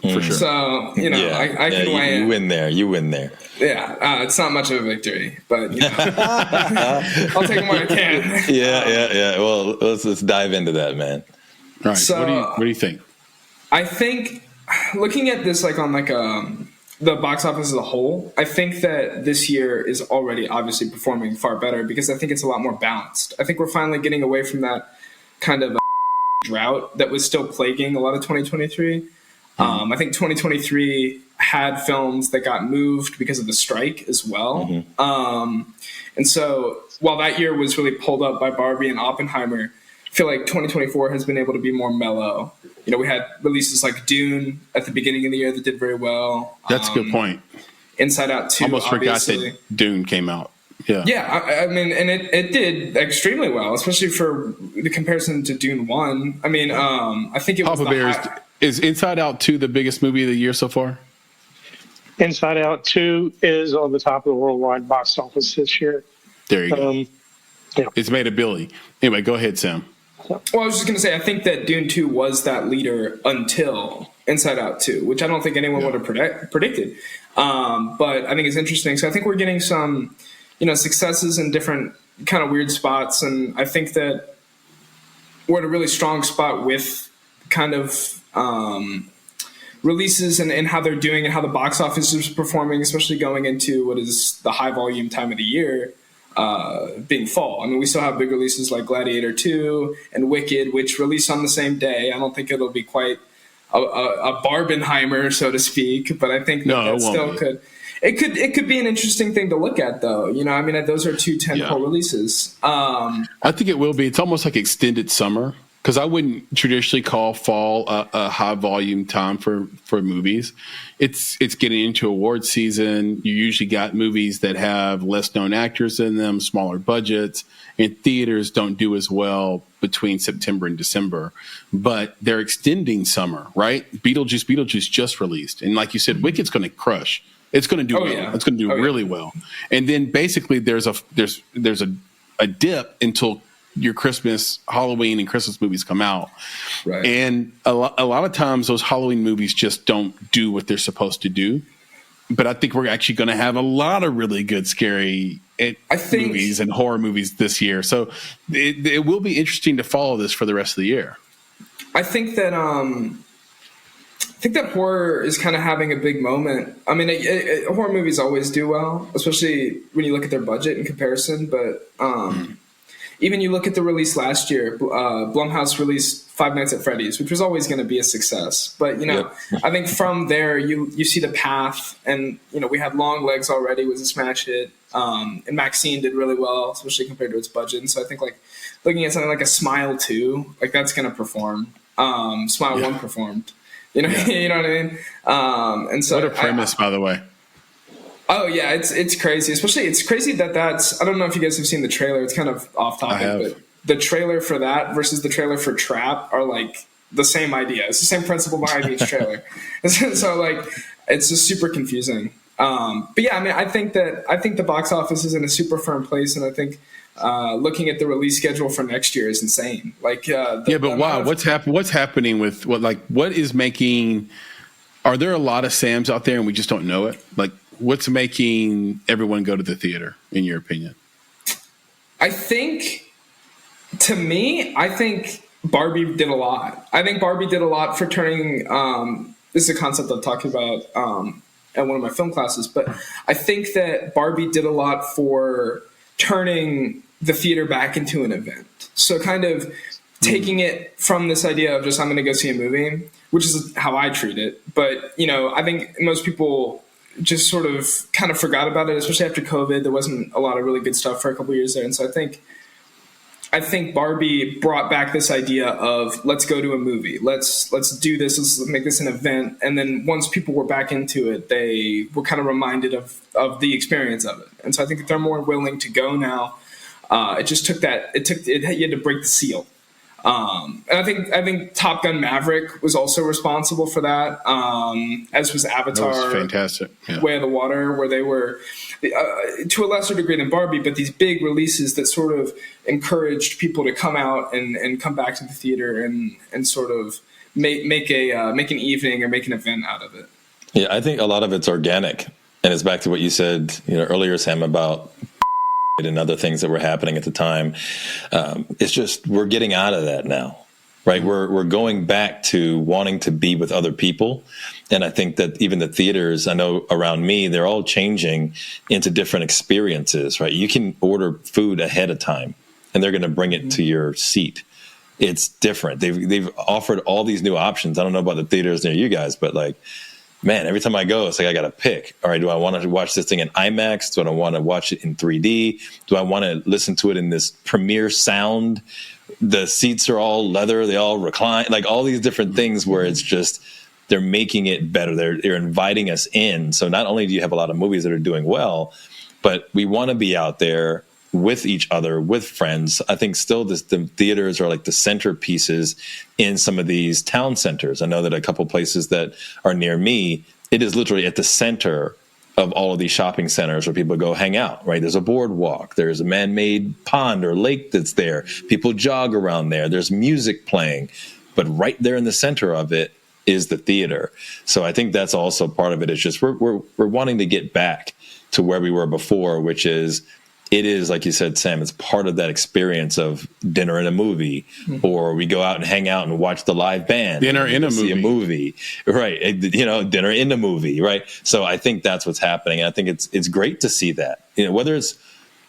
for sure. So, I can weigh in. You win there. Yeah, it's not much of a victory, but I'll take them when I can. Yeah. Well, let's dive into that, man. All right. So, what do you think? I think looking at this like on like the box office as a whole, I think that this year is already obviously performing far better because I think it's a lot more balanced. I think we're finally getting away from that kind of drought that was still plaguing a lot of 2023. I think 2023 had films that got moved because of the strike as well. And so while that year was really pulled up by Barbie and Oppenheimer, I feel like 2024 has been able to be more mellow. We had releases like Dune at the beginning of the year that did very well. That's a good point. Inside Out 2, almost obviously. Forgot that Dune came out. Yeah, I mean, and it did extremely well, especially for the comparison to Dune 1. I mean, I think it was Papa Bear is Inside Out 2 the biggest movie of the year so far? Inside Out 2 is on the top of the worldwide box office this year. There you go. It's made a billion. Anyway, go ahead, Sam. Well, I was just going to say, I think that Dune 2 was that leader until Inside Out 2, which I don't think anyone would have predicted. But I think it's interesting. So I think we're getting some, successes in different kind of weird spots. And I think that we're at a really strong spot with kind of releases and how they're doing and how the box office is performing, especially going into what is the high volume time of the year, being fall. I mean, we still have big releases like Gladiator 2 and Wicked, which release on the same day. I don't think it'll be quite a Barbenheimer, so to speak, but I think that still could. It could be an interesting thing to look at, though. I mean, those are two tentpole releases. I think it will be. It's almost like extended summer, because I wouldn't traditionally call fall a high volume time for movies. It's getting into award season. You usually got movies that have less known actors in them, smaller budgets, and theaters don't do as well between September and December. But they're extending summer, right? Beetlejuice just released, and like you said, Wicked's going to crush. It's going to do well. Yeah. It's going to do really well. And then basically there's a dip until your Christmas, Halloween, and Christmas movies come out. Right. And a lot of times those Halloween movies just don't do what they're supposed to do. But I think we're actually going to have a lot of really good scary movies and horror movies this year. So it will be interesting to follow this for the rest of the year. I think that horror is kind of having a big moment. I mean, horror movies always do well, especially when you look at their budget in comparison. But even you look at the release last year, Blumhouse released Five Nights at Freddy's, which was always going to be a success. But, I think from there you see the path. And, we had Long Legs already was a smash hit. And Maxine did really well, especially compared to its budget. And so I think, like, looking at something like a Smile 2, like, that's going to perform. Smile 1 performed. You know what I mean? And so what a premise, by the way. Oh yeah, it's crazy. Especially it's crazy that's I don't know if you guys have seen the trailer. It's kind of off topic, but the trailer for that versus the trailer for Trap are like the same idea. It's the same principle behind each trailer. So like it's just super confusing. But yeah, I mean, I think the box office is in a super firm place, and I think looking at the release schedule for next year is insane. Like what's happening with what is making? Are there a lot of Sams out there and we just don't know it? Like, what's making everyone go to the theater, in your opinion? I think Barbie did a lot. I think Barbie did a lot for turning. This is a concept I've talked about at one of my film classes, but I think that Barbie did a lot for turning the theater back into an event. So kind of taking it from this idea of just I'm going to go see a movie, which is how I treat it. But, I think most people just sort of kind of forgot about it, especially after COVID. There wasn't a lot of really good stuff for a couple of years there. And so I think I think Barbie brought back this idea of let's go to a movie, let's do this, let's make this an event, and then once people were back into it, they were kind of reminded of the experience of it, and so I think they're more willing to go now. It just took that you had to break the seal, and I think Top Gun Maverick was also responsible for that, as was Avatar. That was fantastic. Yeah. Way of the Water, where they were to a lesser degree than Barbie, but these big releases that sort of encouraged people to come out and come back to the theater and sort of make an evening or make an event out of it. Yeah, I think a lot of it's organic, and it's back to what you said, earlier, Sam, about and other things that were happening at the time. It's just we're getting out of that now. Right, we're going back to wanting to be with other people, and I think that even the theaters, I know around me, they're all changing into different experiences. Right, you can order food ahead of time, and they're going to bring it to your seat. It's different. They've offered all these new options. I don't know about the theaters near you guys, but like, man, every time I go, it's like I got to pick. All right, do I want to watch this thing in IMAX? Do I want to watch it in 3D? Do I want to listen to it in this premiere sound? The seats are all leather, they all recline, like all these different things where it's just they're making it better. They're inviting us in. So not only do you have a lot of movies that are doing well, but we want to be out there with each other, with friends. I think still the theaters are like the centerpieces in some of these town centers. I know that a couple places that are near me, it is literally at the center of all of these shopping centers where people go hang out, right? There's a boardwalk. There's a man-made pond or lake that's there. People jog around there. There's music playing. But right there in the center of it is the theater. So I think that's also part of it. It's just we're wanting to get back to where we were before, which is it is, like you said, Sam, it's part of that experience of dinner and a movie, or we go out and hang out and watch the live band. Dinner in a movie. See a movie, right? Dinner in the movie, right? So I think that's what's happening. I think it's great to see that. Whether it's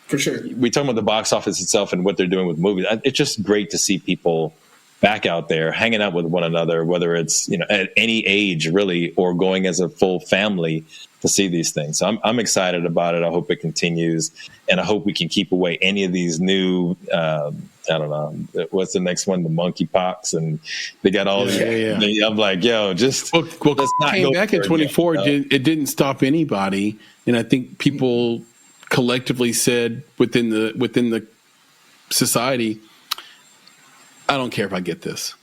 for sure, we talk about the box office itself and what they're doing with movies. It's just great to see people back out there hanging out with one another, whether it's at any age really, or going as a full family to see these things. So I'm excited about it. I hope it continues, and I hope we can keep away any of these new. I don't know what's the next one, the monkeypox, and they got all. I'm like, yo, just let's not came go back in 24. It didn't stop anybody, and I think people collectively said within the society, I don't care if I get this.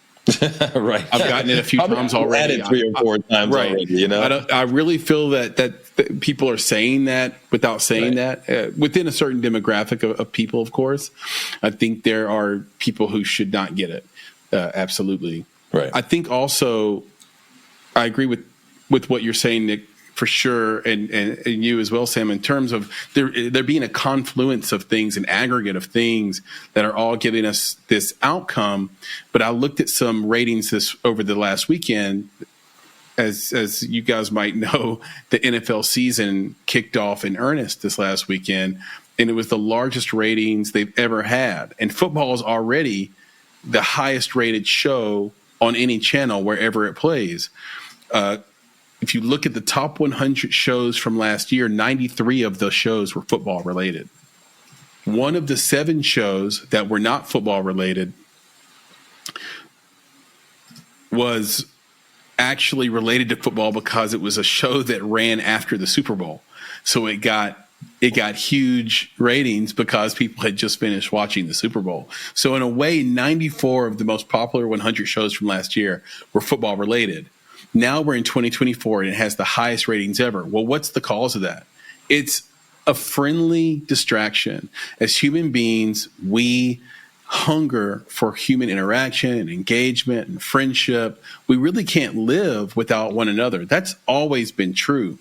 Right. I've gotten it a few times already. Had it 3 or 4 times already. I really feel that people are saying that without saying that within a certain demographic of people. Of course, I think there are people who should not get it. Absolutely. Right. I think also I agree with what you're saying, Nick, for sure, and you as well, Sam, in terms of there being a confluence of things, an aggregate of things that are all giving us this outcome. But I looked at some ratings over the last weekend. As you guys might know, the NFL season kicked off in earnest this last weekend, and it was the largest ratings they've ever had. And football is already the highest rated show on any channel wherever it plays. If you look at the top 100 shows from last year, 93 of those shows were football related. One of the 7 shows that were not football related was actually related to football because it was a show that ran after the Super Bowl. So it got huge ratings because people had just finished watching the Super Bowl. So in a way, 94 of the most popular 100 shows from last year were football related. Now we're in 2024 and it has the highest ratings ever. Well, what's the cause of that? It's a friendly distraction. As human beings, we hunger for human interaction and engagement and friendship. We really can't live without one another. That's always been true.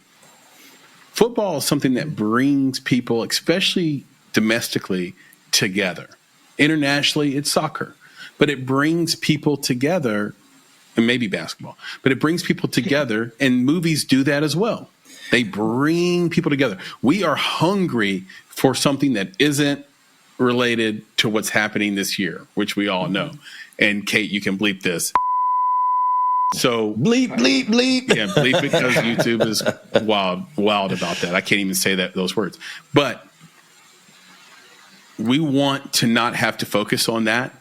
Football is something that brings people, especially domestically, together. Internationally, it's soccer, but it brings people together. And maybe basketball, but it brings people together, and movies do that as well. They bring people together. We are hungry for something that isn't related to what's happening this year, which we all know. And Kate, you can bleep this. So bleep. Yeah, bleep, because YouTube is wild about that. I can't even say those words. But we want to not have to focus on that.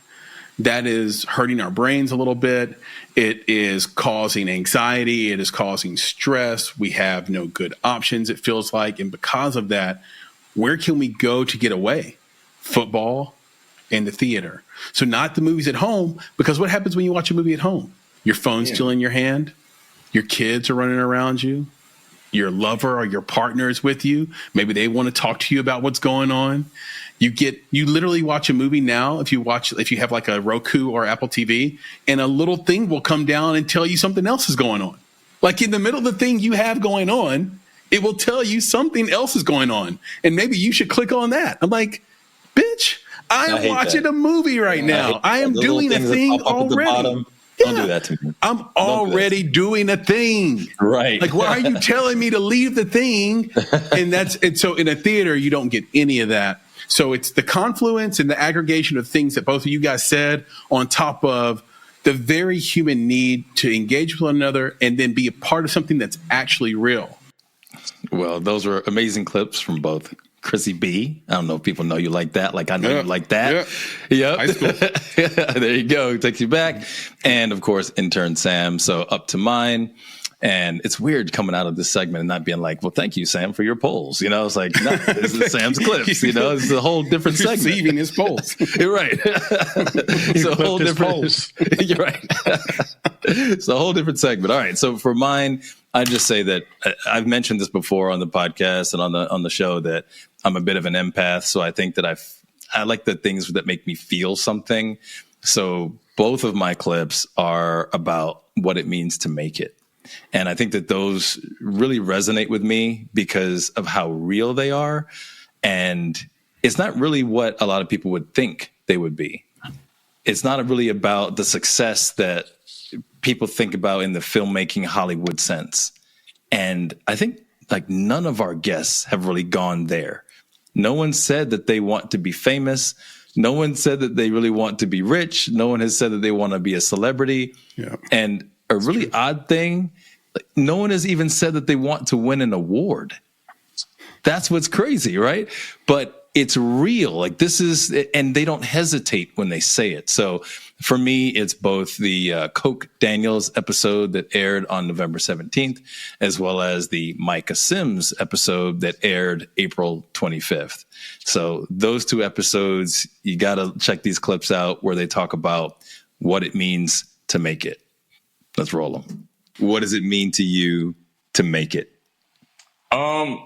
That is hurting our brains a little bit. It is causing anxiety. It is causing stress. We have no good options, it feels like. And because of that, where can we go to get away? Football and the theater. So not the movies at home, because what happens when you watch a movie at home? Your phone's still in your hand. Your kids are running around you. Your lover or your partner is with you. Maybe they want to talk to you about what's going on. You literally watch a movie now. If you have like a Roku or Apple TV, and a little thing will come down and tell you something else is going on. Like in the middle of the thing you have going on, it will tell you something else is going on. And maybe you should click on that. I'm like, bitch, I am watching a movie right now. I am doing a thing already. Don't do that to me. I'm already doing a thing. Right. Like, why are you telling me to leave the thing? And so in a theater, you don't get any of that. So it's the confluence and the aggregation of things that both of you guys said, on top of the very human need to engage with one another and then be a part of something that's actually real. Well, those were amazing clips from both Chrissy B. I don't know if people know you like that. Like I know you like that. Yep. High school. There you go. Takes you back. And of course, Intern Sam. So up to mine. And it's weird coming out of this segment and not being like, well, thank you, Sam, for your polls. You know, it's like, no, this is Sam's clips. You know, it's a whole different segment. Receiving his polls. You're right. It's a whole different polls. You're right. It's a whole different segment. All right. So for mine, I just say that I've mentioned this before on the podcast and on the show that I'm a bit of an empath. So I think that I like the things that make me feel something. So both of my clips are about what it means to make it. And I think that those really resonate with me because of how real they are. And it's not really what a lot of people would think they would be. It's not really about the success that people think about in the filmmaking Hollywood sense. And I think like none of our guests have really gone there. No one said that they want to be famous. No one said that they really want to be rich. No one has said that they want to be a celebrity. Yeah. And a really odd thing, like, no one has even said that they want to win an award. That's what's crazy, right? But it's real. Like this is, and they don't hesitate when they say it. So for me, it's both the Coke Daniels episode that aired on November 17th, as well as the Micah Sims episode that aired April 25th. So those two episodes, you got to check these clips out where they talk about what it means to make it. Let's roll them. What does it mean to you to make it? I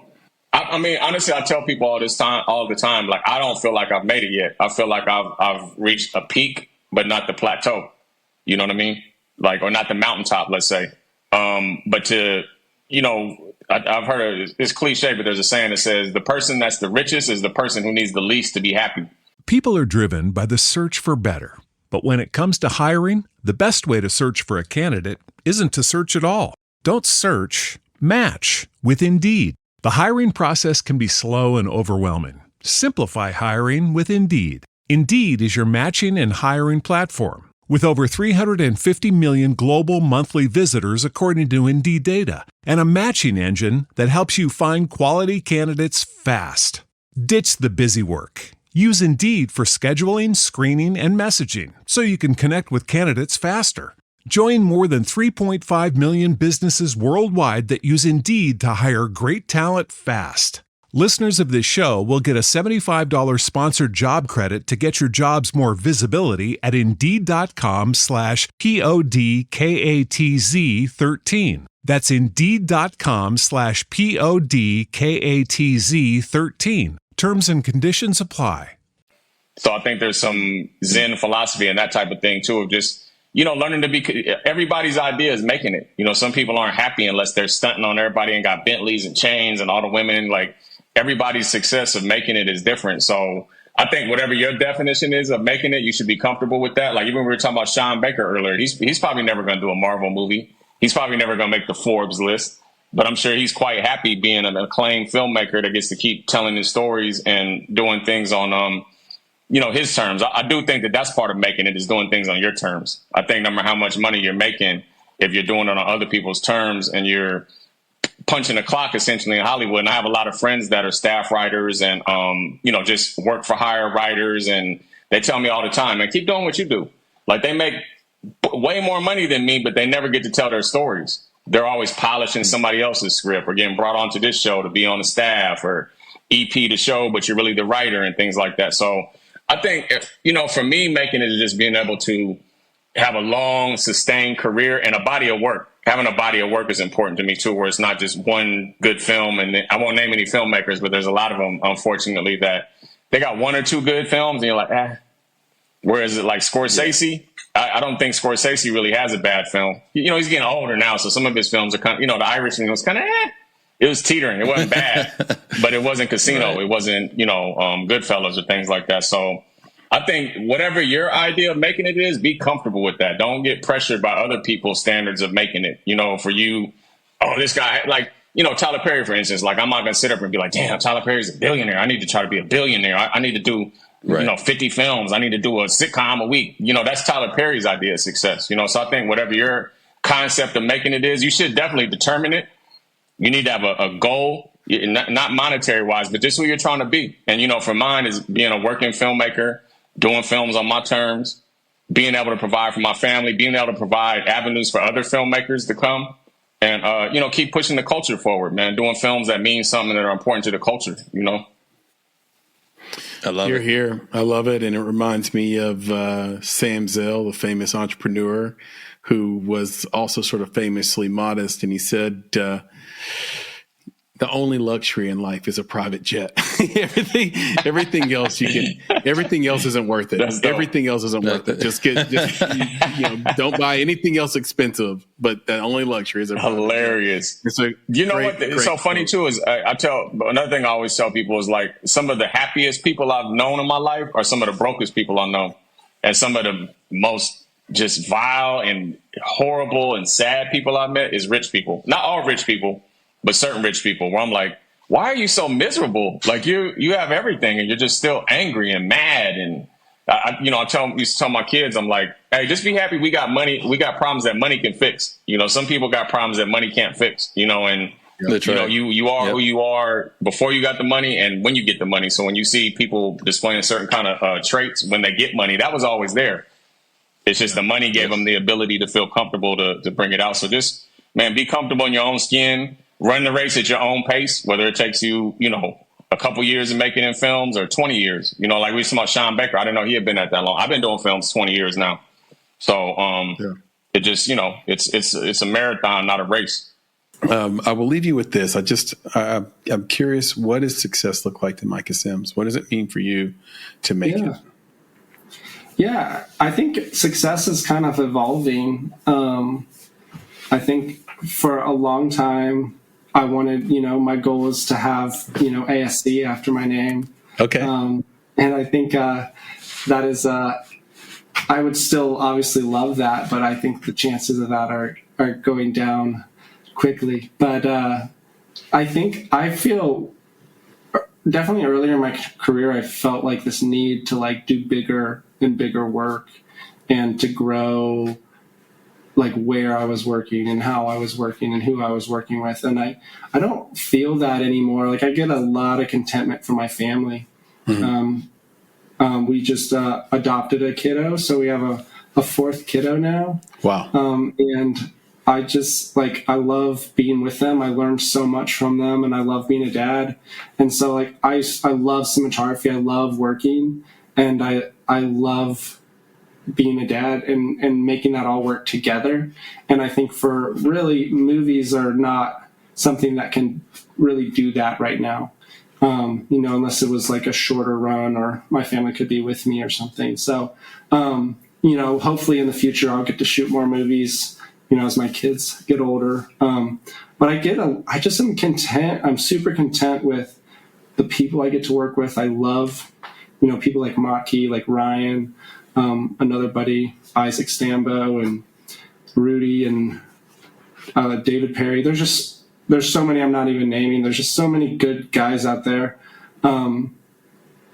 mean, honestly, I tell people all the time, like, I don't feel like I've made it yet. I feel like I've reached a peak, but not the plateau. You know what I mean? Like, or not the mountaintop, let's say. But to, you know, I've heard it's cliche, but there's a saying that says the person that's the richest is the person who needs the least to be happy. People are driven by the search for better. But when it comes to hiring, the best way to search for a candidate isn't to search at all. Don't search, match with Indeed. The hiring process can be slow and overwhelming. Simplify hiring with Indeed. Indeed is your matching and hiring platform. With over 350 million global monthly visitors according to Indeed data, and a matching engine that helps you find quality candidates fast. Ditch the busy work. Use Indeed for scheduling, screening, and messaging so you can connect with candidates faster. Join more than 3.5 million businesses worldwide that use Indeed to hire great talent fast. Listeners of this show will get a $75 sponsored job credit to get your jobs more visibility at Indeed.com/PODKATZ13. That's Indeed.com/PODKATZ13. Terms and conditions apply. So I think there's some Zen philosophy and that type of thing too, of just, you know, learning to be, everybody's idea is making it. You know, some people aren't happy unless they're stunting on everybody and got Bentleys and chains and all the women. Like, everybody's success of making it is different. So I think whatever your definition is of making it, you should be comfortable with that. Like, even when we were talking about Sean Baker earlier, he's probably never going to do a Marvel movie. He's probably never going to make the Forbes list. But I'm sure he's quite happy being an acclaimed filmmaker that gets to keep telling his stories and doing things on, you know, his terms. I do think that that's part of making it, is doing things on your terms. I think no matter how much money you're making, if you're doing it on other people's terms and you're punching the clock essentially in Hollywood. And I have a lot of friends that are staff writers and, just work for hire writers. And they tell me all the time, man, keep doing what you do. Like, they make way more money than me, but they never get to tell their stories. They're always polishing somebody else's script or getting brought onto this show to be on the staff or EP the show, but you're really the writer and things like that. So I think, for me, making it is just being able to have a long, sustained career and a body of work. Having a body of work is important to me, too, where it's not just one good film. And I won't name any filmmakers, but there's a lot of them, unfortunately, that they got one or two good films and you're like, Whereas like Scorsese, I don't think Scorsese really has a bad film. He's getting older now, so some of his films are kind of, The Irishman was kind of, it was teetering. It wasn't bad, but it wasn't Casino. Right. It wasn't, Goodfellas or things like that. So I think whatever your idea of making it is, be comfortable with that. Don't get pressured by other people's standards of making it. For you, this guy, like, Tyler Perry, for instance, like, I'm not going to sit up and be like, damn, Tyler Perry's a billionaire. I need to try to be a billionaire. I need to do, 50 films. I need to do a sitcom a week. That's Tyler Perry's idea of success. So I think whatever your concept of making it is, you should definitely determine it. You need to have a goal, not monetary wise, but just who you're trying to be. And, for mine is being a working filmmaker, doing films on my terms, being able to provide for my family, being able to provide avenues for other filmmakers to come and, keep pushing the culture forward, man, doing films that mean something that are important to the culture, I love You're it. here. I love it. And it reminds me of Sam Zell, the famous entrepreneur who was also sort of famously modest. And he said, the only luxury in life is a private jet. everything else everything else isn't worth it. Everything else isn't worth it. Just don't buy anything else expensive, but the only luxury is a private hilarious. Jet. So It's so funny too, is another thing I always tell people is like some of the happiest people I've known in my life are some of the brokest people I know. And some of the most just vile and horrible and sad people I've met is rich people. Not all rich people, but certain rich people where I'm like, why are you so miserable? Like you have everything and you're just still angry and mad. And I used to tell my kids, I'm like, hey, just be happy. We got money. We got problems that money can fix. Some people got problems that money can't fix, and you are who you are before you got the money and when you get the money. So when you see people displaying certain kind of traits when they get money, that was always there. It's just the money gave them the ability to feel comfortable to bring it out. So just, man, be comfortable in your own skin. Run the race at your own pace, whether it takes you, a couple years in making in films or 20 years. Like we talking about Sean Baker. I didn't know he had been at that long. I've been doing films 20 years now. So it just, it's a marathon, not a race. I will leave you with this. I'm curious, what does success look like to Micah Sims? What does it mean for you to make it? Yeah, I think success is kind of evolving. I think for a long time, I wanted, my goal was to have, ASC after my name. Okay. And I think that is, I would still obviously love that, but I think the chances of that are going down quickly. But I feel definitely earlier in my career, I felt like this need to like do bigger and bigger work and to grow like where I was working and how I was working and who I was working with. And I don't feel that anymore. Like I get a lot of contentment from my family. Mm-hmm. We just adopted a kiddo. So we have a fourth kiddo now. Wow. And I just I love being with them. I learned so much from them and I love being a dad. And so I love cinematography. I love working and I love being a dad and making that all work together. And I think for really movies are not something that can really do that right now. Unless it was like a shorter run or my family could be with me or something. So, hopefully in the future I'll get to shoot more movies, as my kids get older. But I just am content. I'm super content with the people I get to work with. I love, people like Maki, like Ryan, another buddy, Isaac Stambo and Rudy and David Perry. There's so many I'm not even naming. There's just so many good guys out there. And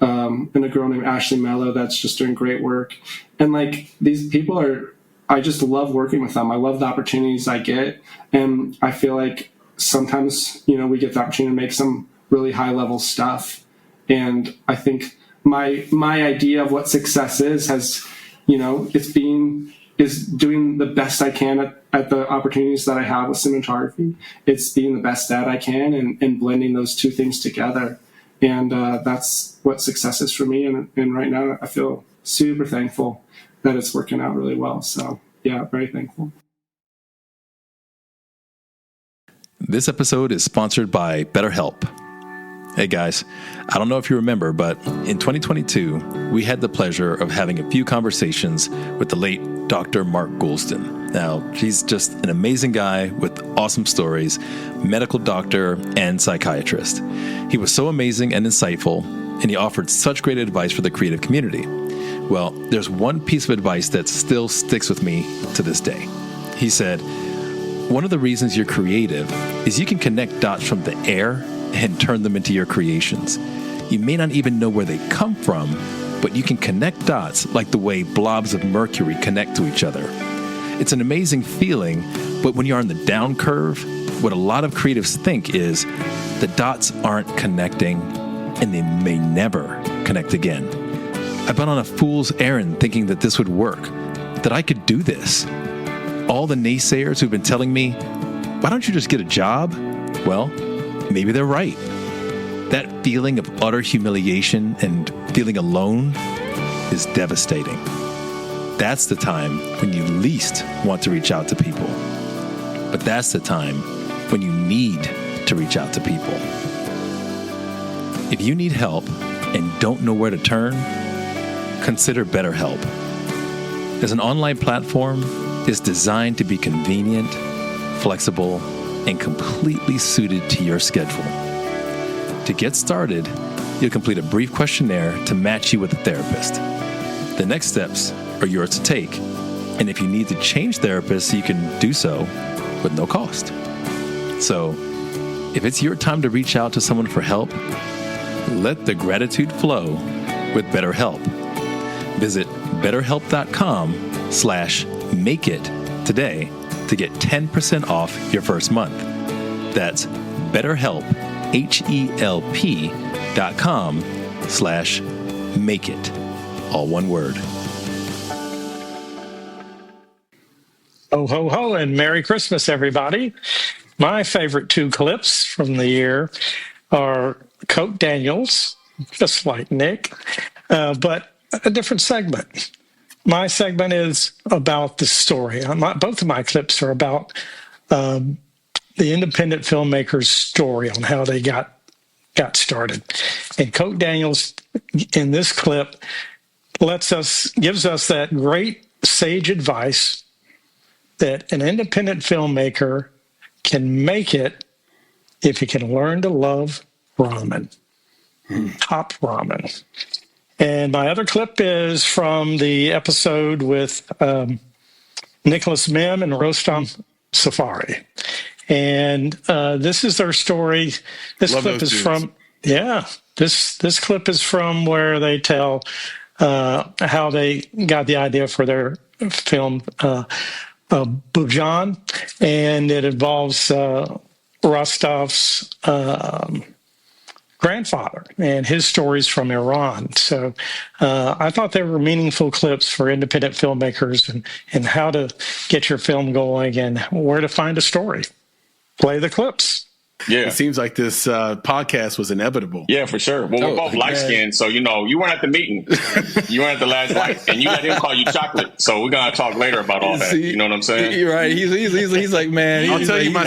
a girl named Ashley Mello that's just doing great work. And these people I just love working with them. I love the opportunities I get. And I feel like sometimes, we get the opportunity to make some really high level stuff. And I think my idea of what success has, is doing the best I can at the opportunities that I have with cinematography. It's being the best at I can and blending those two things together. And that's what success is for me. And right now I feel super thankful that it's working out really well. So yeah, very thankful. This episode is sponsored by BetterHelp. Hey guys, I don't know if you remember, but in 2022, we had the pleasure of having a few conversations with the late Dr. Mark Goulston. Now, he's just an amazing guy with awesome stories, medical doctor and psychiatrist. He was so amazing and insightful, and he offered such great advice for the creative community. Well, there's one piece of advice that still sticks with me to this day. He said, one of the reasons you're creative is you can connect dots from the air and turn them into your creations. You may not even know where they come from, but you can connect dots like the way blobs of mercury connect to each other. It's an amazing feeling, but when you're on the down curve, what a lot of creatives think is the dots aren't connecting and they may never connect again. I've been on a fool's errand thinking that this would work, that I could do this. All the naysayers who've been telling me, why don't you just get a job? Well, maybe they're right. That feeling of utter humiliation and feeling alone is devastating. That's the time when you least want to reach out to people. But that's the time when you need to reach out to people. If you need help and don't know where to turn, consider BetterHelp. As an online platform, it's designed to be convenient, flexible, and completely suited to your schedule. To get started, you'll complete a brief questionnaire to match you with a therapist. The next steps are yours to take, and if you need to change therapists, you can do so with no cost. So, if it's your time to reach out to someone for help, let the gratitude flow with BetterHelp. Visit betterhelp.com/makeit today to get 10% off your first month. That's BetterHelp, HELP.com/makeit. All one word. Ho, ho, ho, and Merry Christmas, everybody. My favorite two clips from the year are Coke Daniels, just like Nick, but a different segment. My segment is about the story. Both of my clips are about the independent filmmaker's story on how they got started. And Coke Daniels, in this clip, gives us that great sage advice that an independent filmmaker can make it if he can learn to love ramen, top ramen. And my other clip is from the episode with Nicholas Mim and Rostam Safari. And this is their story. This clip is from, this clip is from where they tell how they got the idea for their film, Bujan, and it involves Rostov's grandfather and his stories from Iran. So I thought they were meaningful clips for independent filmmakers and how to get your film going and where to find a story. Play the clips. Yeah. It seems like this podcast was inevitable. Yeah, for sure. Well, we're both light-skinned, so, you weren't at the meeting. You weren't at the last light, and you let him call you chocolate. So we're going to talk later about all that. You know what I'm saying? You're right. He's like, man, I'll tell you my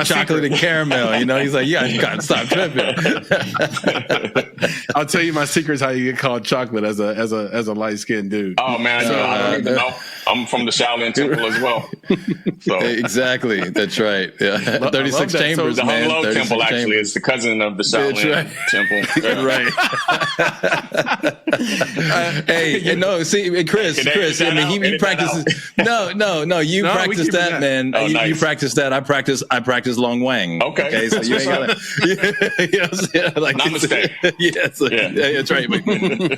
chocolate and caramel. He's like, yeah, you got to stop tripping. I'll tell you my secrets how you get called chocolate as a light-skinned dude. Oh, man. I don't even know. I'm from the Shaolin Temple as well. So. Exactly. That's right. Yeah. 36 chambers, so man. The Hello Temple actually is the cousin of the Shaolin Temple. Right. See, Chris, I mean, he practices. No, you practice that, man. Oh, nice. You practice that. I practice Long Wang. Okay. So you ain't gotta, like, namaste. Yes. That's right.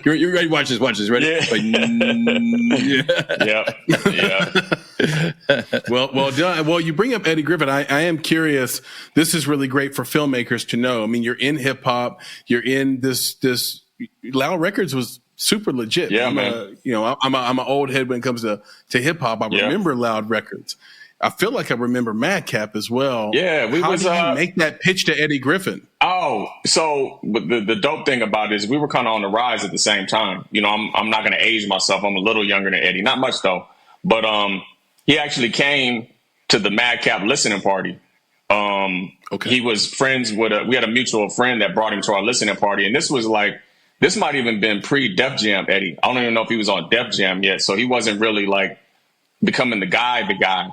You're ready. Watch this. Ready? Yeah. Like, Yeah. Well done. Well, you bring up Eddie Griffin. I am curious. This is really great for filmmakers to know. I mean, you're in hip hop. You're in this. Loud Records was super legit. Yeah, I'm an old head when it comes to hip hop. I remember Loud Records. I feel like I remember Madcap as well. Yeah, How did you make that pitch to Eddie Griffin? Oh, so the dope thing about it is we were kind of on the rise at the same time. You know, I'm not going to age myself. I'm a little younger than Eddie, not much though. But he actually came to the Madcap listening party. He was friends with we had a mutual friend that brought him to our listening party, and this might even been pre Def Jam Eddie. I don't even know if he was on Def Jam yet, so he wasn't really like becoming the guy.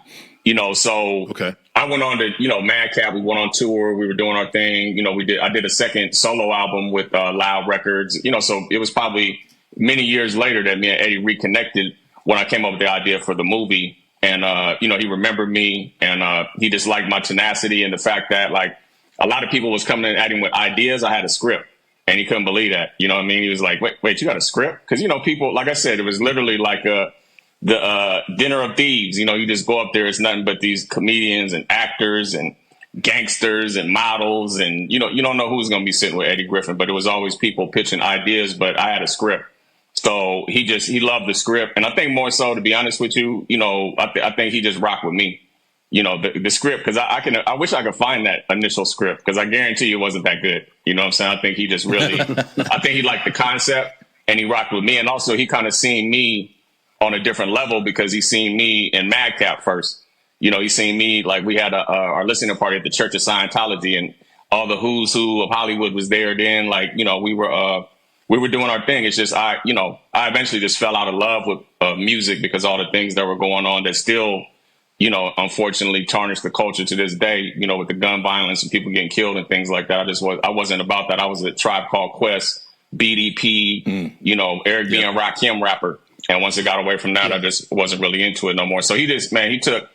You know, so I went on to, Madcap. We went on tour. We were doing our thing. You know, I did a second solo album with Loud Records. You know, so it was probably many years later that me and Eddie reconnected when I came up with the idea for the movie. And, he remembered me, and he just liked my tenacity and the fact that, like, a lot of people was coming at him with ideas. I had a script, and he couldn't believe that. You know what I mean? He was like, wait, you got a script? Because, people, like I said, it was literally like the dinner of thieves. You just go up there, it's nothing but these comedians and actors and gangsters and models, and you don't know who's going to be sitting with Eddie Griffin, but it was always people pitching ideas. But I had a script, so he loved the script, and I think more so, to be honest with you, I think he just rocked with me, the script, because I wish I could find that initial script, because I guarantee you it wasn't that good. You know what I'm saying? I think he just really I think he liked the concept, and he rocked with me, and also he kind of seen me on a different level because he seen me in Madcap first. He seen me, like, we had our listening party at the Church of Scientology, and all the who's who of Hollywood was there then. Like, we were doing our thing. It's just, I eventually just fell out of love with music because all the things that were going on that still, unfortunately tarnished the culture to this day, with the gun violence and people getting killed and things like that. I wasn't about that. I was a Tribe Called Quest, BDP, Eric B. and Rakim rapper. And once it got away from that, I just wasn't really into it no more. So he took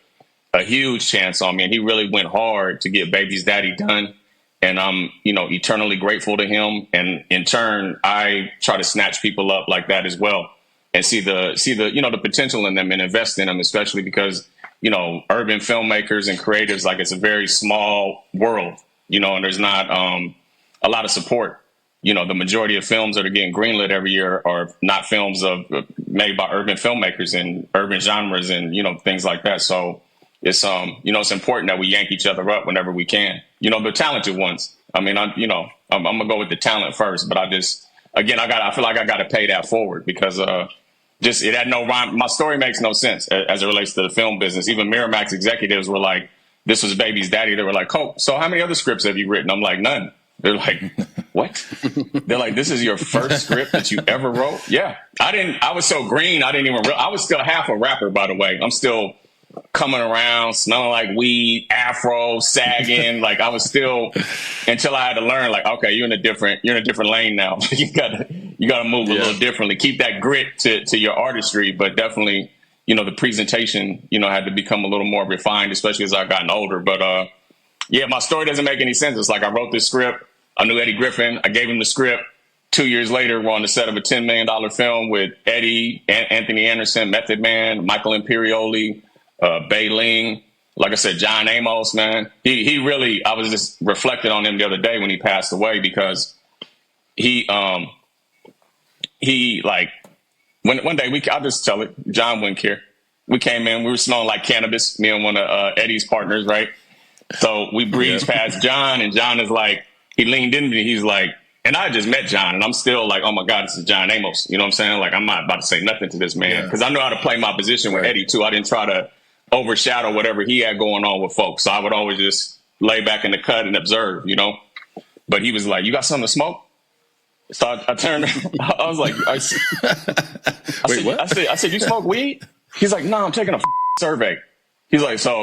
a huge chance on me, and he really went hard to get Baby's Daddy done. And I'm, eternally grateful to him. And in turn, I try to snatch people up like that as well, and see the the potential in them and invest in them, especially because, urban filmmakers and creatives, like, it's a very small world, and there's not a lot of support. The majority of films that are getting greenlit every year are not films made by urban filmmakers and urban genres and, things like that. So it's, it's important that we yank each other up whenever we can, the talented ones. I mean, I'm going to go with the talent first, but I feel like I got to pay that forward because, it had no rhyme. My story makes no sense as it relates to the film business. Even Miramax executives were like, this was Baby's Daddy. They were like, oh, so how many other scripts have you written? I'm like, none. They're like, what? They're like, this is your first script that you ever wrote? Yeah. I was so green, I didn't even I was still half a rapper, by the way. I'm still coming around, smelling like weed, afro, sagging. Like, I was still, until I had to learn, like, okay, you're in a different lane now. you gotta move a little differently. Keep that grit to your artistry, but definitely, the presentation, had to become a little more refined, especially as I've gotten older. But my story doesn't make any sense. It's like I wrote this script. I knew Eddie Griffin. I gave him the script. 2 years later, we're on the set of a $10 million film with Eddie, Anthony Anderson, Method Man, Michael Imperioli, Bei Ling. Like I said, John Amos, man. He really, I was just reflecting on him the other day when he passed away because he like, one day, I'll just tell it, John wouldn't care. We came in, we were smelling like cannabis, me and one of Eddie's partners, right? So we breezed past John, and John is like, he leaned into me. He's like, and I just met John, and I'm still like, oh my God, this is John Amos. You know what I'm saying? Like, I'm not about to say nothing to this man because I know how to play my position with Eddie too. I didn't try to overshadow whatever he had going on with folks. So I would always just lay back in the cut and observe, But he was like, you got something to smoke? So I turned, I was like, I said, you smoke weed? He's like, no, I'm taking a survey. He's like, so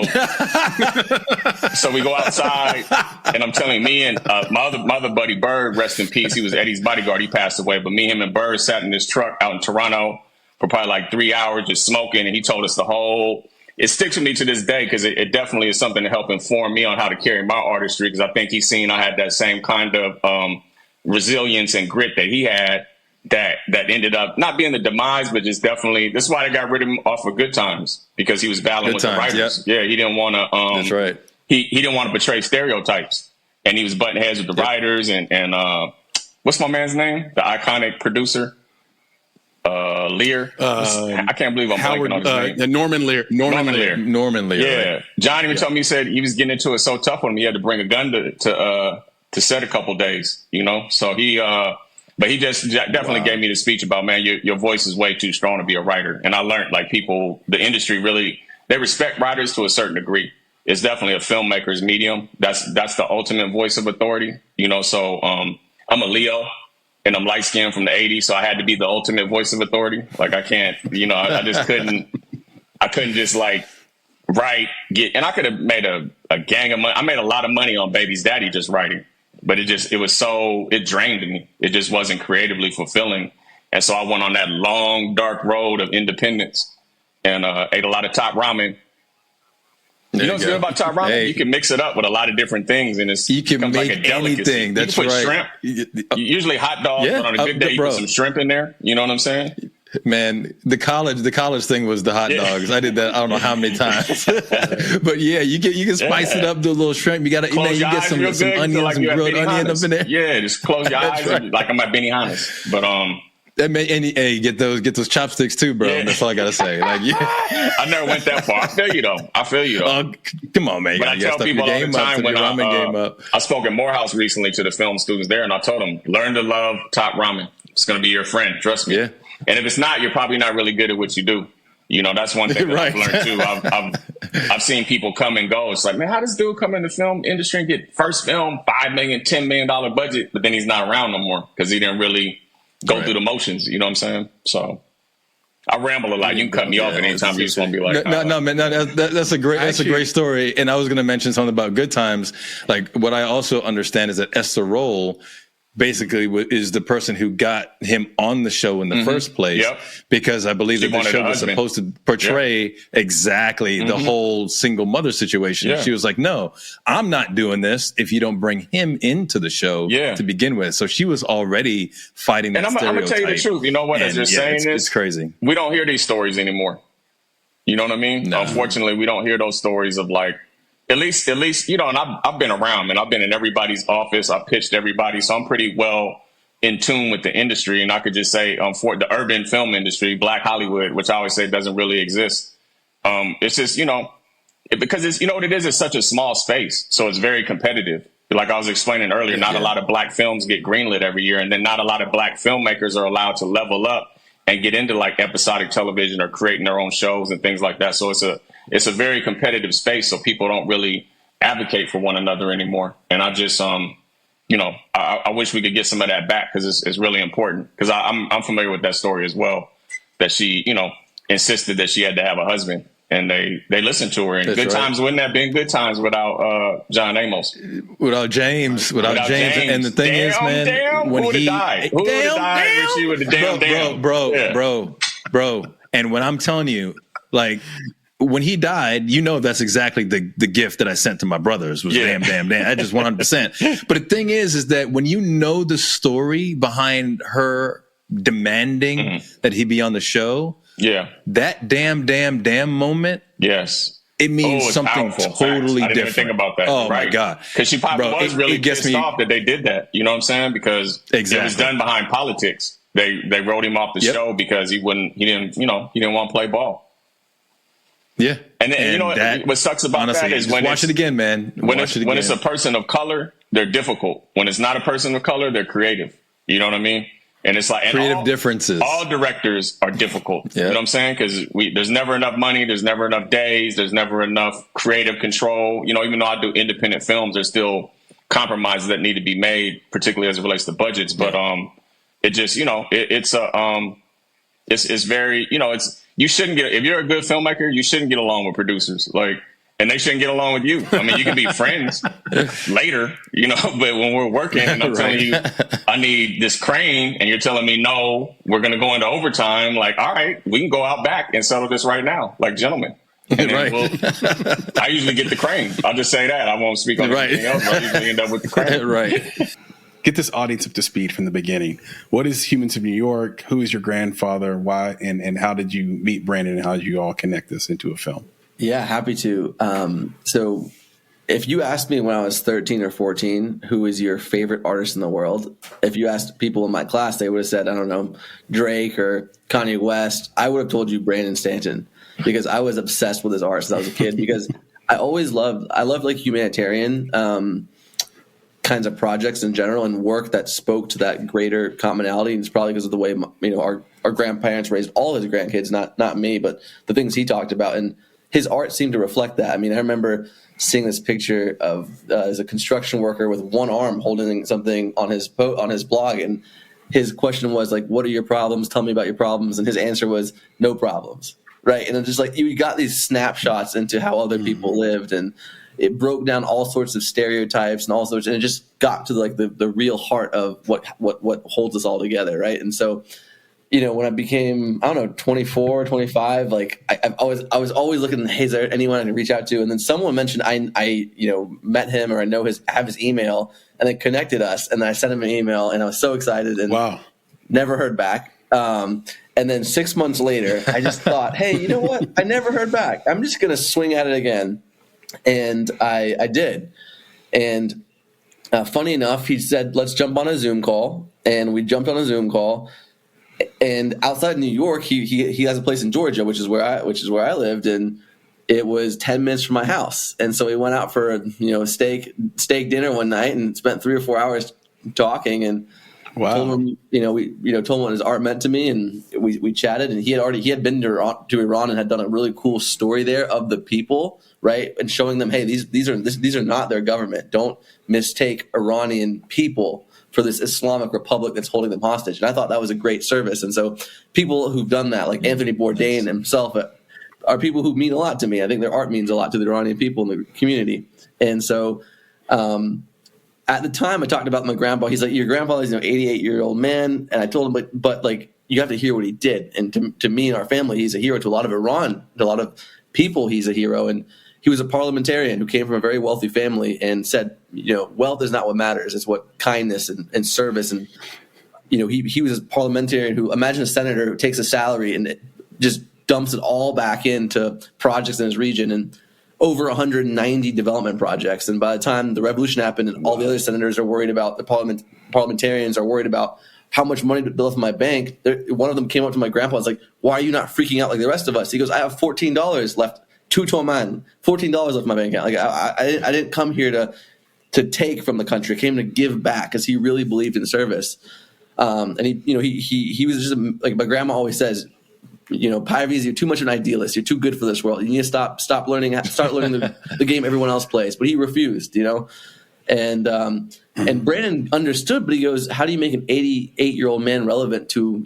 we go outside, and I'm telling me and my other buddy Bird, rest in peace. He was Eddie's bodyguard. He passed away, but me, him, and Bird sat in this truck out in Toronto for probably like 3 hours just smoking, and he told us it sticks with me to this day because it definitely is something to help inform me on how to carry my artistry because I think he's seen I had that same kind of resilience and grit that he had, that ended up not being the demise, but just definitely, that's why they got rid of him off of Good Times, because he was battling with the writers. Yep. Yeah, he didn't want to. That's right. He didn't want to betray stereotypes, and he was butting heads with the writers. And what's my man's name? The iconic producer, Lear. I can't believe I'm blanking on his name. Norman Lear. Norman Lear. Yeah, right. John even told me, he said he was getting into it so tough on him, he had to bring a gun to set a couple days. You know, so he. But he just definitely gave me the speech about, man, your voice is way too strong to be a writer. And I learned, like, people, the industry really, they respect writers to a certain degree. It's definitely a filmmaker's medium. That's the ultimate voice of authority, you know. So I'm a Leo, and I'm light skinned from the 80s, so I had to be the ultimate voice of authority. Like, I can't, you know, I just couldn't. I couldn't just like write, and I could have made a gang of money. I made a lot of money on Baby's Daddy just writing, but it drained me. It just wasn't creatively fulfilling, and so I went on that long dark road of independence and ate a lot of top ramen. You know what's good about top ramen? Hey. You can mix it up with a lot of different things, and you can make like a delicacy. Anything. That's you can put right. Shrimp. Usually hot dogs, but on a good day, you put some shrimp in there. You know what I'm saying? Man, the college thing was the hot dogs. I did that I don't know how many times. But yeah, you can spice it up, do a little shrimp. You got to you get some onions, like some grilled onion up in there. Yeah, just close your eyes like I'm at Benihana's. But hey, get those chopsticks too, bro. Yeah. That's all I gotta say. Like, yeah. I never went that far. I feel you though. Come on, man. But I tell people all the time when I spoke at Morehouse recently to the film students there, and I told them, learn to love top ramen. It's gonna be your friend. Trust me. Yeah. And if it's not, you're probably not really good at what you do. You know, that's one thing that I've learned too. I've seen people come and go. It's like, man, how does dude come in the film industry and get first film, $5 million, $10 million budget, but then he's not around no more because he didn't really go through the motions. You know what I'm saying? So I ramble a lot. You can cut me off at any time. You just want to be like, no, man, that's a great story. And I was going to mention something about Good Times. Like, what I also understand is that Esther Roll basically is the person who got him on the show in the first place, because I believe that the show was supposed to portray exactly the whole single mother situation. Yeah. She was like, no, I'm not doing this if you don't bring him into the show to begin with. So she was already fighting that stereotype. I'm going to tell you the truth. You know what? As you're saying this, it's crazy. We don't hear these stories anymore. You know what I mean? No. Unfortunately, we don't hear those stories of like, At least, you know, and I've been around, and I've been in everybody's office. I've pitched everybody. So I'm pretty well in tune with the industry. And I could just say for the urban film industry, Black Hollywood, which I always say doesn't really exist. It's just, you know, because it's, you know what it is? It's such a small space. So it's very competitive. Like I was explaining earlier, not a lot of Black films get greenlit every year. And then not a lot of Black filmmakers are allowed to level up and get into like episodic television or creating their own shows and things like that. So it's a very competitive space, so people don't really advocate for one another anymore. And I just, you know, I wish we could get some of that back, because it's really important. Because I'm familiar with that story as well, that she, you know, insisted that she had to have a husband, and they listened to her. And Good Times wouldn't have been Good Times without John Amos, without James. And the thing is, man, when who died when she would have bro. And when I'm telling you, like, when he died, you know, that's exactly the gift that I sent to my brothers was damn. I just 100%. But the thing is that when you know the story behind her demanding that he be on the show, that damn moment, it means something totally different. I didn't even think about that. Oh my God. Because she probably was really pissed off that they did that. You know what I'm saying? Because it was done behind politics. They wrote him off the show because he didn't want to play ball. Yeah. And then, you know, what sucks about that is when watch it again, man. When it's a person of color, they're difficult. When it's not a person of color, they're creative. You know what I mean? And it's like creative differences. All directors are difficult. You know what I'm saying? Because there's never enough money. There's never enough days. There's never enough creative control. You know, even though I do independent films, there's still compromises that need to be made, particularly as it relates to budgets. But it just, you know, it's very, you know, you shouldn't if you're a good filmmaker, you shouldn't get along with producers. Like, and they shouldn't get along with you. I mean, you can be friends later, you know, but when we're working and I'm telling you, I need this crane, and you're telling me, no, we're going to go into overtime. Like, all right, we can go out back and settle this right now. Like, gentlemen. And then I usually get the crane. I'll just say that. I won't speak on anything else. I usually end up with the crane. get this audience up to speed from the beginning. What is Humans of New York? Who is your grandfather? Why? And how did you meet Brandon, and how did you all connect this into a film? Yeah, happy to. So if you asked me when I was 13 or 14, who is your favorite artist in the world? If you asked people in my class, they would have said, I don't know, Drake or Kanye West. I would have told you Brandon Stanton, because I was obsessed with his art since I was a kid, because I loved like humanitarian kinds of projects in general, and work that spoke to that greater commonality. And it's probably because of the way, our grandparents raised all his grandkids, not me, but the things he talked about. And his art seemed to reflect that. I mean, I remember seeing this picture of as a construction worker with one arm holding something on his blog, and his question was like, "What are your problems? Tell me about your problems." And his answer was, "No problems." Right? And it's just like you got these snapshots into how other people lived, and it broke down all sorts of stereotypes and all sorts, and it just got to like the real heart of what holds us all together, right? And so, when I became, I don't know, 24, 25, like I was always looking, hey, is there anyone I can reach out to? And then someone mentioned I met him, or I have his email, and they connected us, and then I sent him an email, and I was so excited, and never heard back. And then 6 months later, I just thought, hey, you know what? I never heard back. I'm just going to swing at it again. And I did. And funny enough, he said, let's jump on a Zoom call. And we jumped on a Zoom call. And outside New York, he has a place in Georgia, which is where I lived, and it was 10 minutes from my house. And so we went out for a steak dinner one night and spent 3 or 4 hours talking. And told him, told him what his art meant to me, and we chatted. And he had been to Iran and had done a really cool story there of the people, right, and showing them, hey, these are not their government. Don't mistake Iranian people for this Islamic republic that's holding them hostage. And I thought that was a great service. And so people who've done that, like Anthony Bourdain himself, are people who mean a lot to me. I think their art means a lot to the Iranian people in the community. And so at the time, I talked about my grandpa. He's like, your grandfather's an 88-year-old man. And I told him, but like, you have to hear what he did. And to me and our family, he's a hero. To a lot of Iran, to a lot of people, he's a hero. And he was a parliamentarian who came from a very wealthy family and said, wealth is not what matters. It's what kindness and service. And, he was a parliamentarian who, imagine a senator who takes a salary and just dumps it all back into projects in his region, and over 190 development projects. And by the time the revolution happened and all the other senators are worried about, the parliamentarians are worried about how much money to build up in my bank, one of them came up to my grandpa and was like, why are you not freaking out like the rest of us? He goes, I have $14 left. $14 left in my bank account. Like I didn't come here to take from the country. I came to give back, because he really believed in service. And he was just like my grandma always says, Pivez, you're too much of an idealist. You're too good for this world. You need to start learning the game everyone else plays. But he refused, And Brandon understood, but he goes, how do you make an 88-year-old man relevant to,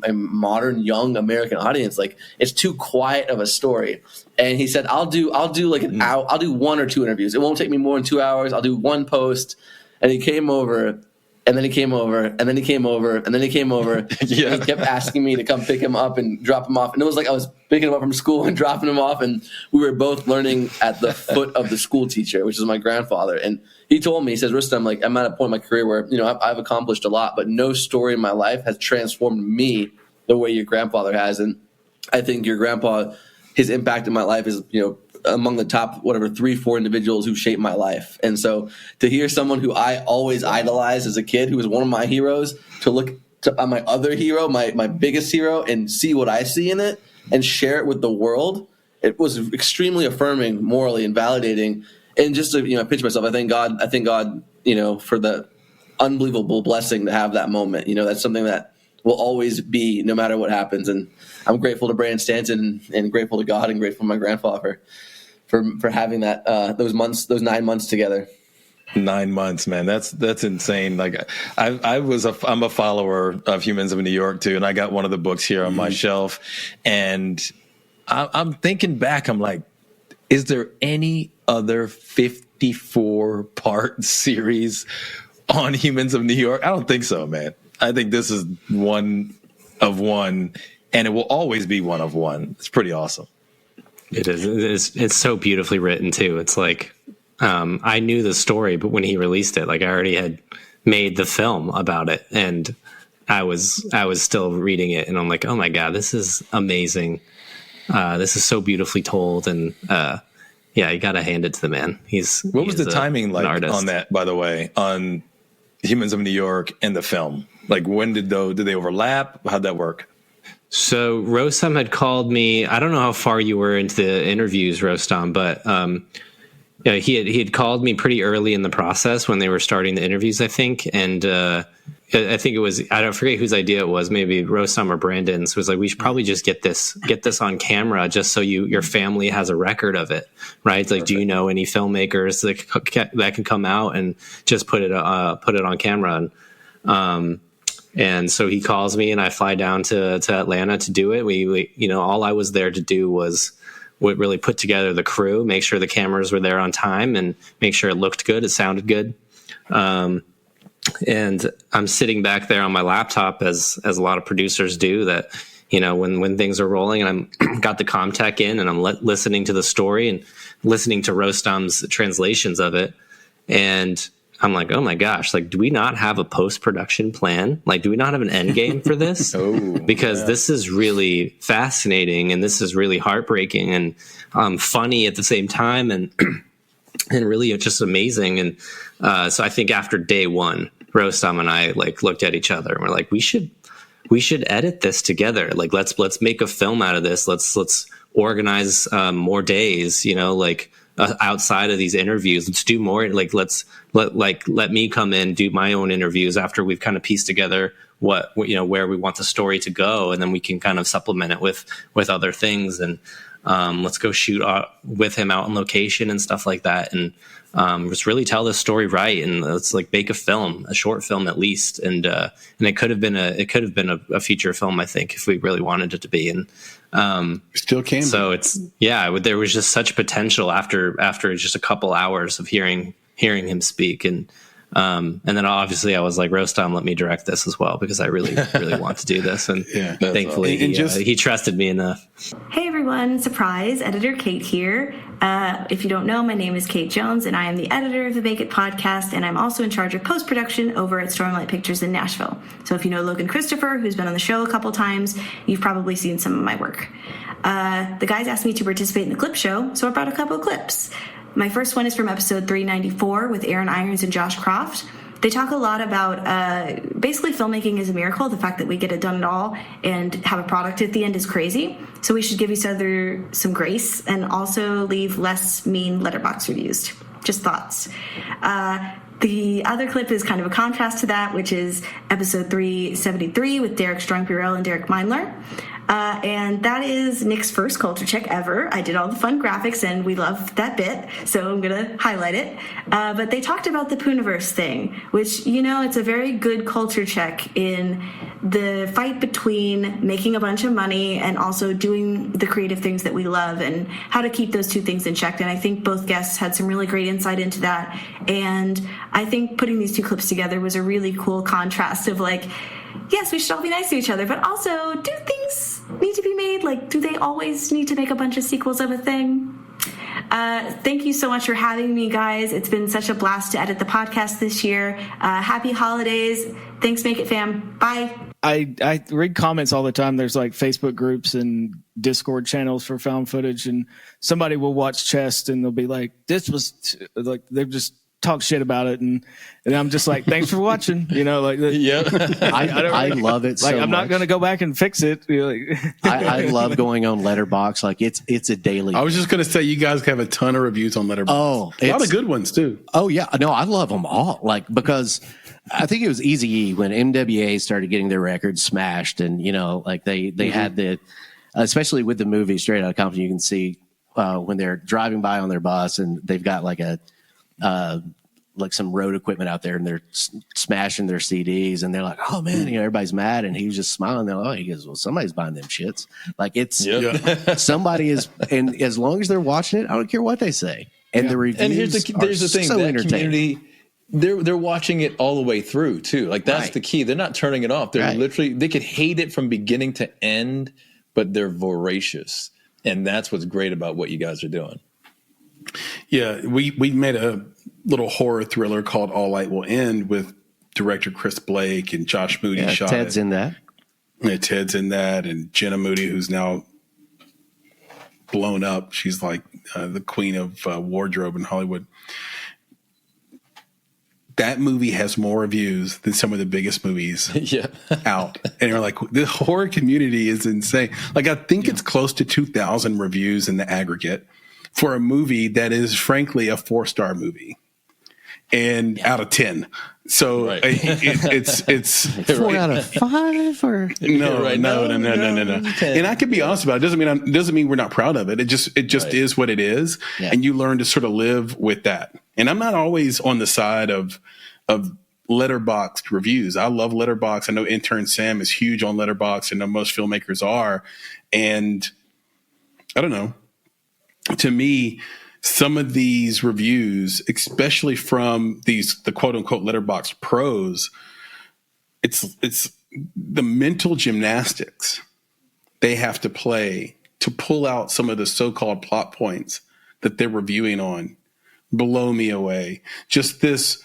a modern young American audience? Like, it's too quiet of a story. And he said, I'll do like an hour. I'll do 1 or 2 interviews. It won't take me more than 2 hours. I'll do 1 post. And he came over, and then he came over, and then he came over, and then he came over. Yeah. And he kept asking me to come pick him up and drop him off. And it was like I was picking him up from school and dropping him off. And we were both learning at the foot of the school teacher, which is my grandfather. And he told me, he says, Rustam, like, I'm at a point in my career where, I've accomplished a lot, but no story in my life has transformed me the way your grandfather has. And I think your grandpa, his impact in my life is, among the top, 3-4 individuals who shaped my life. And so to hear someone who I always idolized as a kid, who was one of my heroes, to look to my other hero, my biggest hero, and see what I see in it and share it with the world, it was extremely affirming morally and validating. And just to pinch myself, I thank God, for the unbelievable blessing to have that moment. That's something that will always be, no matter what happens. And I'm grateful to Brandon Stanton and grateful to God and grateful to my grandfather for having that those 9 months together. 9 months, man. That's insane. Like I'm a follower of Humans of New York too, and I got one of the books here on my shelf, and I'm thinking back. I'm like, is there any other 54-part series on Humans of New York? I don't think so, man. I think this is one of one, and it will always be one of one. It's pretty awesome. It is. It's so beautifully written too. It's like I knew the story, but when he released it, like I already had made the film about it. And I was still reading it, and I'm like, oh my God, this is amazing. This is so beautifully told. And yeah, you got to hand it to the man. What was the timing like on that, by the way, on Humans of New York and the film? Like, when did they overlap? How'd that work? So Rostam had called me. I don't know how far you were into the interviews, Rostam, but he had called me pretty early in the process when they were starting the interviews, I think. And I think it was, I don't forget whose idea it was, maybe Rostam or Brandon's. Was like, we should probably just get this on camera just so your family has a record of it, right? Like, do you know any filmmakers that can come out and just put it on camera? And so he calls me, and I fly down to Atlanta to do it. We all I was there to do was really put together the crew, make sure the cameras were there on time, and make sure it looked good, it sounded good. And I'm sitting back there on my laptop, as a lot of producers do, that when things are rolling, and I'm got the Comtech in, and I'm listening to the story and listening to Rostam's translations of it, and I'm like, oh my gosh, like, do we not have a post-production plan? Like, do we not have an end game for this? Because this is really fascinating, and this is really heartbreaking, and funny at the same time, and really just amazing. And so I think after day one, Rostam and I looked at each other, and we're like, we should edit this together. Like, let's make a film out of this. Let's organize more days, outside of these interviews. Let's do more. Let me come in, do my own interviews after we've kind of pieced together where we want the story to go, and then we can kind of supplement it with other things. And let's go shoot with him out on location and stuff like that, and just really tell this story right. And let's make a film, a short film at least. And it could have been a feature film, I think, if we really wanted it to be. And still can. So there was just such potential after just a couple hours of hearing him speak. And then obviously I was like, Rostam, let me direct this as well, because I really, really want to do this. And thankfully he trusted me enough. Hey everyone, surprise, editor Kate here. If you don't know, my name is Kate Jones, and I am the editor of the Make It podcast, and I'm also in charge of post-production over at Stormlight Pictures in Nashville. So if you know Logan Christopher, who's been on the show a couple times, you've probably seen some of my work. The guys asked me to participate in the clip show, so I brought a couple of clips. My first one is from episode 394 with Aaron Irons and Josh Croft. They talk a lot about basically filmmaking is a miracle. The fact that we get it done at all and have a product at the end is crazy. So we should give each other some grace and also leave less mean letterbox reviews. Just thoughts. The other clip is kind of a contrast to that, which is episode 373 with Derek Strong-Purell and Derek Meindler. And that is Nick's first culture check ever. I did all the fun graphics, and we love that bit, so I'm going to highlight it. But they talked about the Pooniverse thing, which, it's a very good culture check in the fight between making a bunch of money and also doing the creative things that we love, and how to keep those two things in check. And I think both guests had some really great insight into that. And I think putting these two clips together was a really cool contrast of yes, we should all be nice to each other, but also, do things need to be made? Do they always need to make a bunch of sequels of a thing? Thank you so much for having me, guys. It's been such a blast to edit the podcast this year. Happy holidays. Thanks, Make It fam. Bye. I read comments all the time. There's Facebook groups and Discord channels for found footage, and somebody will watch Chest and they'll be like, this was they're just talk shit about it, and I'm just like, thanks for watching, Yeah, I love it. I'm not going to go back and fix it. I love going on Letterboxd. It's a daily. I was just going to say, you guys have a ton of reviews on Letterboxd. Oh, a lot of good ones too. Oh yeah, no, I love them all. Because I think it was Eazy-E when MWA started getting their records smashed, and they had the, especially with the movie Straight Outta Compton, you can see when they're driving by on their bus and they've got some road equipment out there, and they're smashing their CDs, and they're like, oh man, everybody's mad, and he was just smiling. They're like, oh, he goes, well, somebody's buying them shits. Somebody is, and as long as they're watching it, I don't care what they say. And the reviews, and there's the thing, so that community, they're watching it all the way through too. That's the key. They're not turning it off. They're literally, they could hate it from beginning to end, but they're voracious, and that's what's great about what you guys are doing. Yeah, we made a little horror thriller called All Light Will End with director Chris Blake and Josh Moody shot Ted's it. in that. Yeah, Ted's in that, and Jenna Moody, who's now blown up. She's like the queen of wardrobe in Hollywood. That movie has more reviews than some of the biggest movies out. And you're like, the horror community is insane. Like, I think it's close to 2,000 reviews in the aggregate for a movie that is frankly a 4-star movie and out of 10. So it's 4 out of 5 or no. And I can be honest about it. It doesn't mean we're not proud of it. It just is what it is. Yeah. And you learn to sort of live with that. And I'm not always on the side of letterboxed reviews. I love Letterboxd. I know Intern Sam is huge on Letterboxd. I know most filmmakers are. And I don't know. To me, some of these reviews, especially from the quote unquote Letterboxd pros, it's the mental gymnastics they have to play to pull out some of the so-called plot points that they're reviewing on blow me away. Just this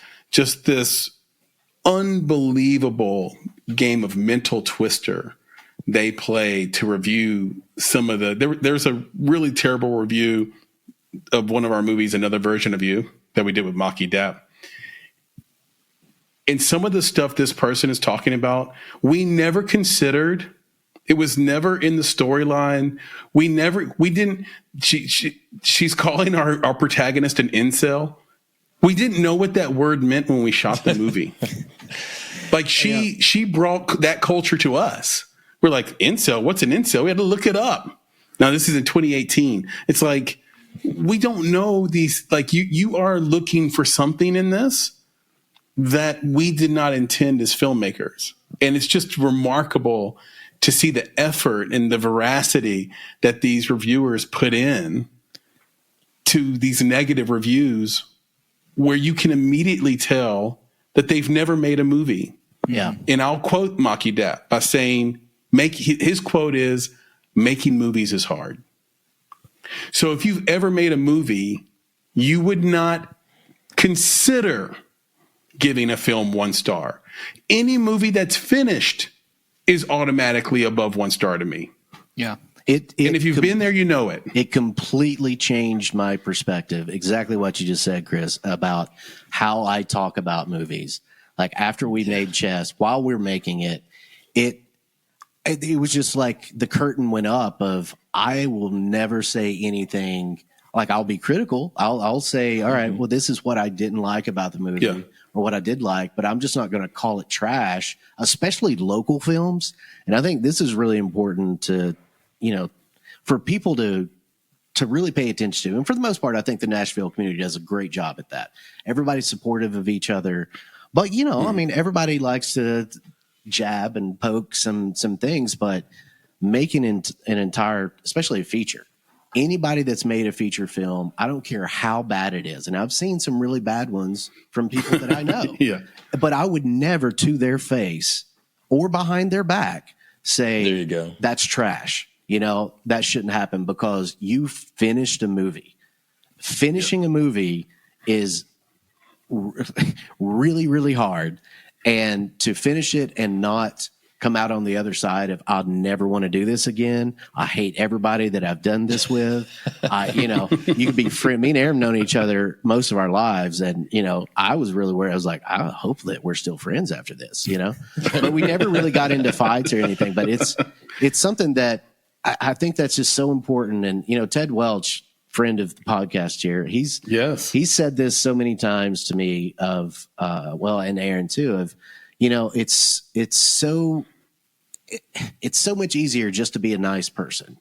unbelievable game of mental twister they play to review some of there's a really terrible review of one of our movies, Another Version of You, that we did with Maki Depp. And some of the stuff this person is talking about, we never considered. It was never in the storyline. She's calling our protagonist an incel. We didn't know what that word meant when we shot the movie. Like she brought that culture to us. We're like, incel? What's an incel? We had to look it up. Now this is in 2018. It's like, we don't know these, like you are looking for something in this that we did not intend as filmmakers. And it's just remarkable to see the effort and the veracity that these reviewers put in to these negative reviews where you can immediately tell that they've never made a movie. Yeah. And I'll quote Maki Depp by saying, his quote is, "Making movies is hard." So if you've ever made a movie, you would not consider giving a film 1 star. Any movie that's finished is automatically above 1 star to me. Yeah. And if you've been there, you know it. It completely changed my perspective. Exactly what you just said, Chris, about how I talk about movies. Like after we made Chess, while we're making it, it was just like the curtain went up of, I will never say anything. Like I'll be critical. I'll say, all right, well, this is what I didn't like about the movie or what I did like, but I'm just not going to call it trash, especially local films. And I think this is really important to, for people to really pay attention to. And for the most part, I think the Nashville community does a great job at that. Everybody's supportive of each other, but I mean, everybody likes to jab and poke some things, but making an entire, especially a feature, anybody that's made a feature film, I don't care how bad it is. And I've seen some really bad ones from people that I know, but I would never to their face or behind their back say, there you go, that's trash. That shouldn't happen because you finished a movie. Finishing a movie is really, really hard. And to finish it and not come out on the other side of, I'll never want to do this again. I hate everybody that I've done this with. You could be friend. Me and Aaron known each other most of our lives. And, I was really worried. I was like, I hope that we're still friends after this, but we never really got into fights or anything, but it's something that I think that's just so important. And, Ted Welch, friend of the podcast here, he's said this so many times to me and Aaron too, it's so much easier just to be a nice person,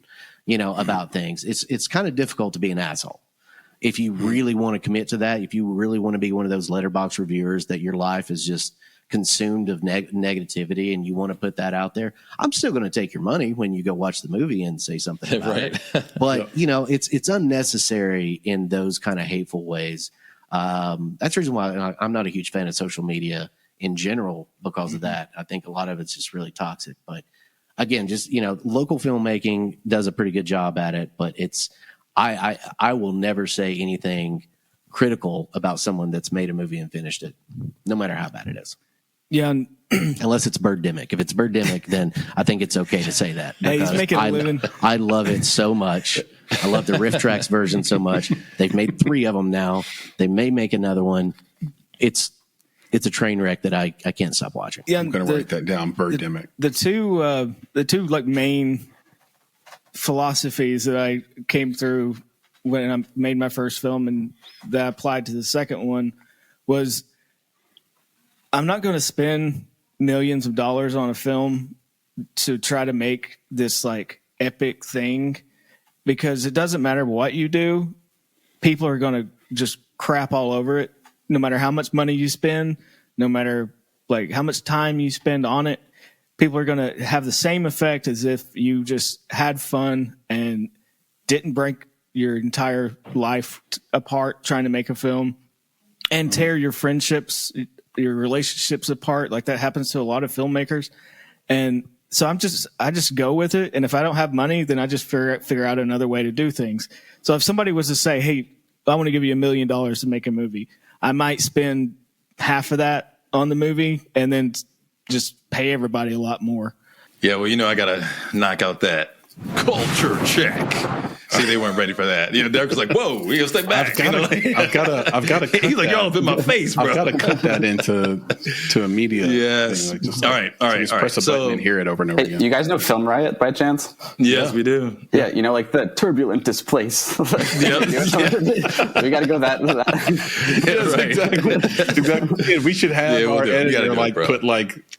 about things. It's kind of difficult to be an asshole. If you really want to commit to that, if you really want to be one of those letterbox reviewers that your life is just consumed of negativity and you want to put that out there, I'm still going to take your money when you go watch the movie and say something about it. But it's unnecessary in those kind of hateful ways. That's the reason why I'm not a huge fan of social media in general because of that. I think a lot of it's just really toxic. But again, just local filmmaking does a pretty good job at it. But I will never say anything critical about someone that's made a movie and finished it, no matter how bad it is. Yeah. Unless it's Birdemic. If it's Birdemic, then I think it's okay to say that. Hey, he's making a living. I love it so much. I love the Riff Tracks version so much. They've made 3 of them now. They may make another one. It's a train wreck that I can't stop watching. Yeah, I'm going to write that down. Birdemic. The two like main philosophies that I came through when I made my first film and that I applied to the second one was I'm not going to spend millions of dollars on a film to try to make this like epic thing, because it doesn't matter what you do. People are going to just crap all over it, no matter how much money you spend, no matter like how much time you spend on it. People are going to have the same effect as if you just had fun and didn't break your entire life apart trying to make a film and tear your friendships, your relationships apart. Like that happens to a lot of filmmakers. And so I just go with it. And if I don't have money, then I just figure out another way to do things. So if somebody was to say, hey, I want to give you $1 million to make a movie, I might spend half of that on the movie and then just pay everybody a lot more. Yeah, well, I got to knock out that culture check. See, they weren't ready for that. Derek was like, "Whoa, we gotta step back." I've got to. He's like, "Y'all up in my face, bro." I've got to cut that into a media. Yes. Thing. All right. Press a button and hear it over and over again. You guys know Film Riot by chance? Yes, we do. Yeah, like the turbulent displace. Yep. We got to go that. Yes, right. Exactly. Yeah, we should have our editor put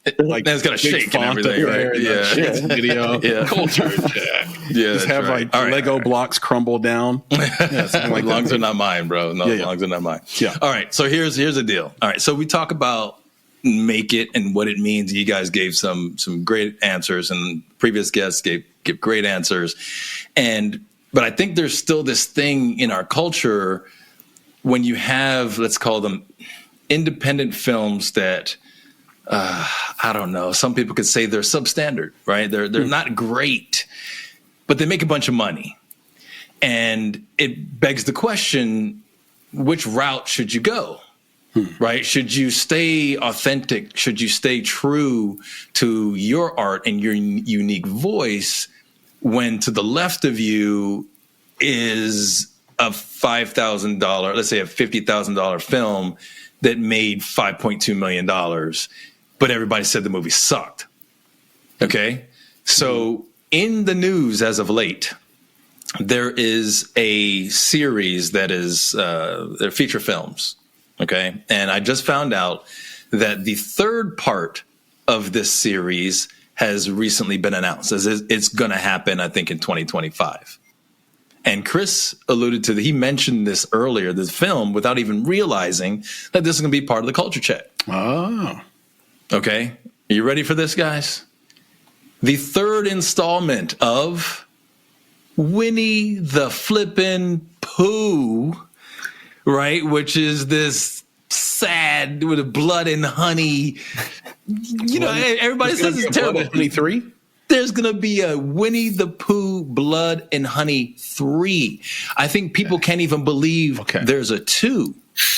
it's got to shake and everything, right? Yeah. Video. Yeah. Culture check. Yeah. Just have Lego blocks crumble down. Like lungs are not mine, bro. No, lungs are not mine. Yeah. All right. So here's the deal. All right. So we talk about make it and what it means. You guys gave some great answers, and previous guests give great answers. But I think there's still this thing in our culture when you have, let's call them independent films that I don't know. Some people could say they're substandard, right? They're not great, but they make a bunch of money. And it begs the question, which route should you go? Right? Should you stay authentic? Should you stay true to your art and your unique voice when to the left of you is a $5,000, let's say a $50,000 film that made $5.2 million, but everybody said the movie sucked. Okay? So in the news as of late, there is a series that is they're feature films. Okay. And I just found out that the third part of this series has recently been announced. It's going to happen, I think, in 2025. And Chris alluded to he mentioned this earlier, this film, without even realizing that this is going to be part of the culture check. Oh. Okay. Are you ready for this, guys? The third installment of Winnie the Flippin' Pooh, right? Which is this sad with blood and honey. Everybody says it's terrible. 23? There's going to be a Winnie the Pooh Blood and Honey 3. I think people can't even believe there's a 2.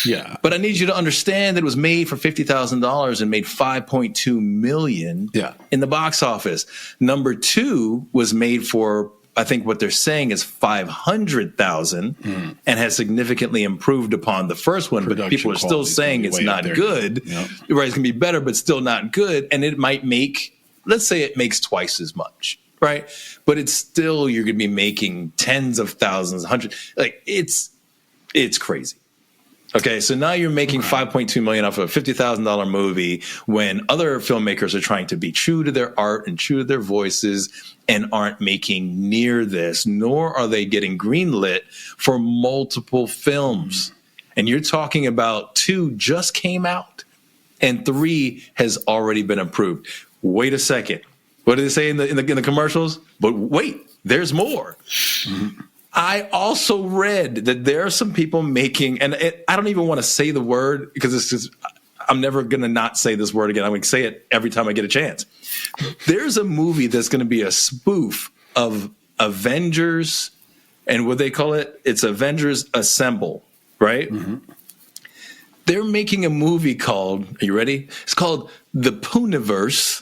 Yeah. But I need you to understand that it was made for $50,000 and made $5.2 million in the box office. Number 2 was made for, I think what they're saying is $500,000 and has significantly improved upon the first one. But people are still saying it's not good. Yep. Right, it's going to be better, but still not good. And it might make, let's say it makes twice as much, right? But it's still, you're going to be making tens of thousands, hundreds. Like it's crazy. Okay, so now you're making $5.2 million off of a $50,000 movie when other filmmakers are trying to be true to their art and true to their voices and aren't making near this, nor are they getting greenlit for multiple films. And you're talking about 2 just came out and 3 has already been approved. Wait a second. What do they say in the commercials? But wait, there's more. Mm-hmm. I also read that there are some people making, and I don't even want to say the word because it's just, I'm never going to not say this word again. I'm going to say it every time I get a chance. There's a movie that's going to be a spoof of Avengers, and what they call it, it's Avengers Assemble, right? Mm-hmm. They're making a movie called, are you ready? It's called The Pooniverse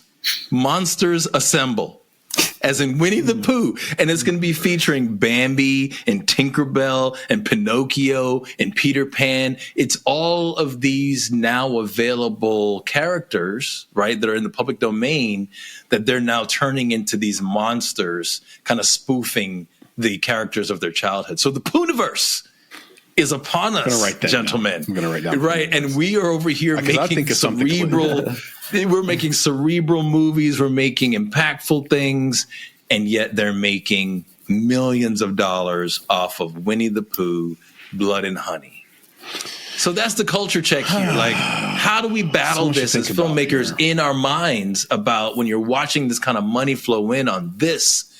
Monsters Assemble, as in Winnie the Pooh. And it's going to be featuring Bambi and Tinkerbell and Pinocchio and Peter Pan. It's all of these now available characters, right, that are in the public domain that they're now turning into these monsters, kind of spoofing the characters of their childhood. So the Pooniverse is upon us, gentlemen. I'm going to write down. Right, and we are over here making cerebral. We're making cerebral movies. We're making impactful things, and yet they're making millions of dollars off of Winnie the Pooh, Blood and Honey. So that's the culture check here. Like, how do we battle this as filmmakers in our minds about when you're watching this kind of money flow in on this?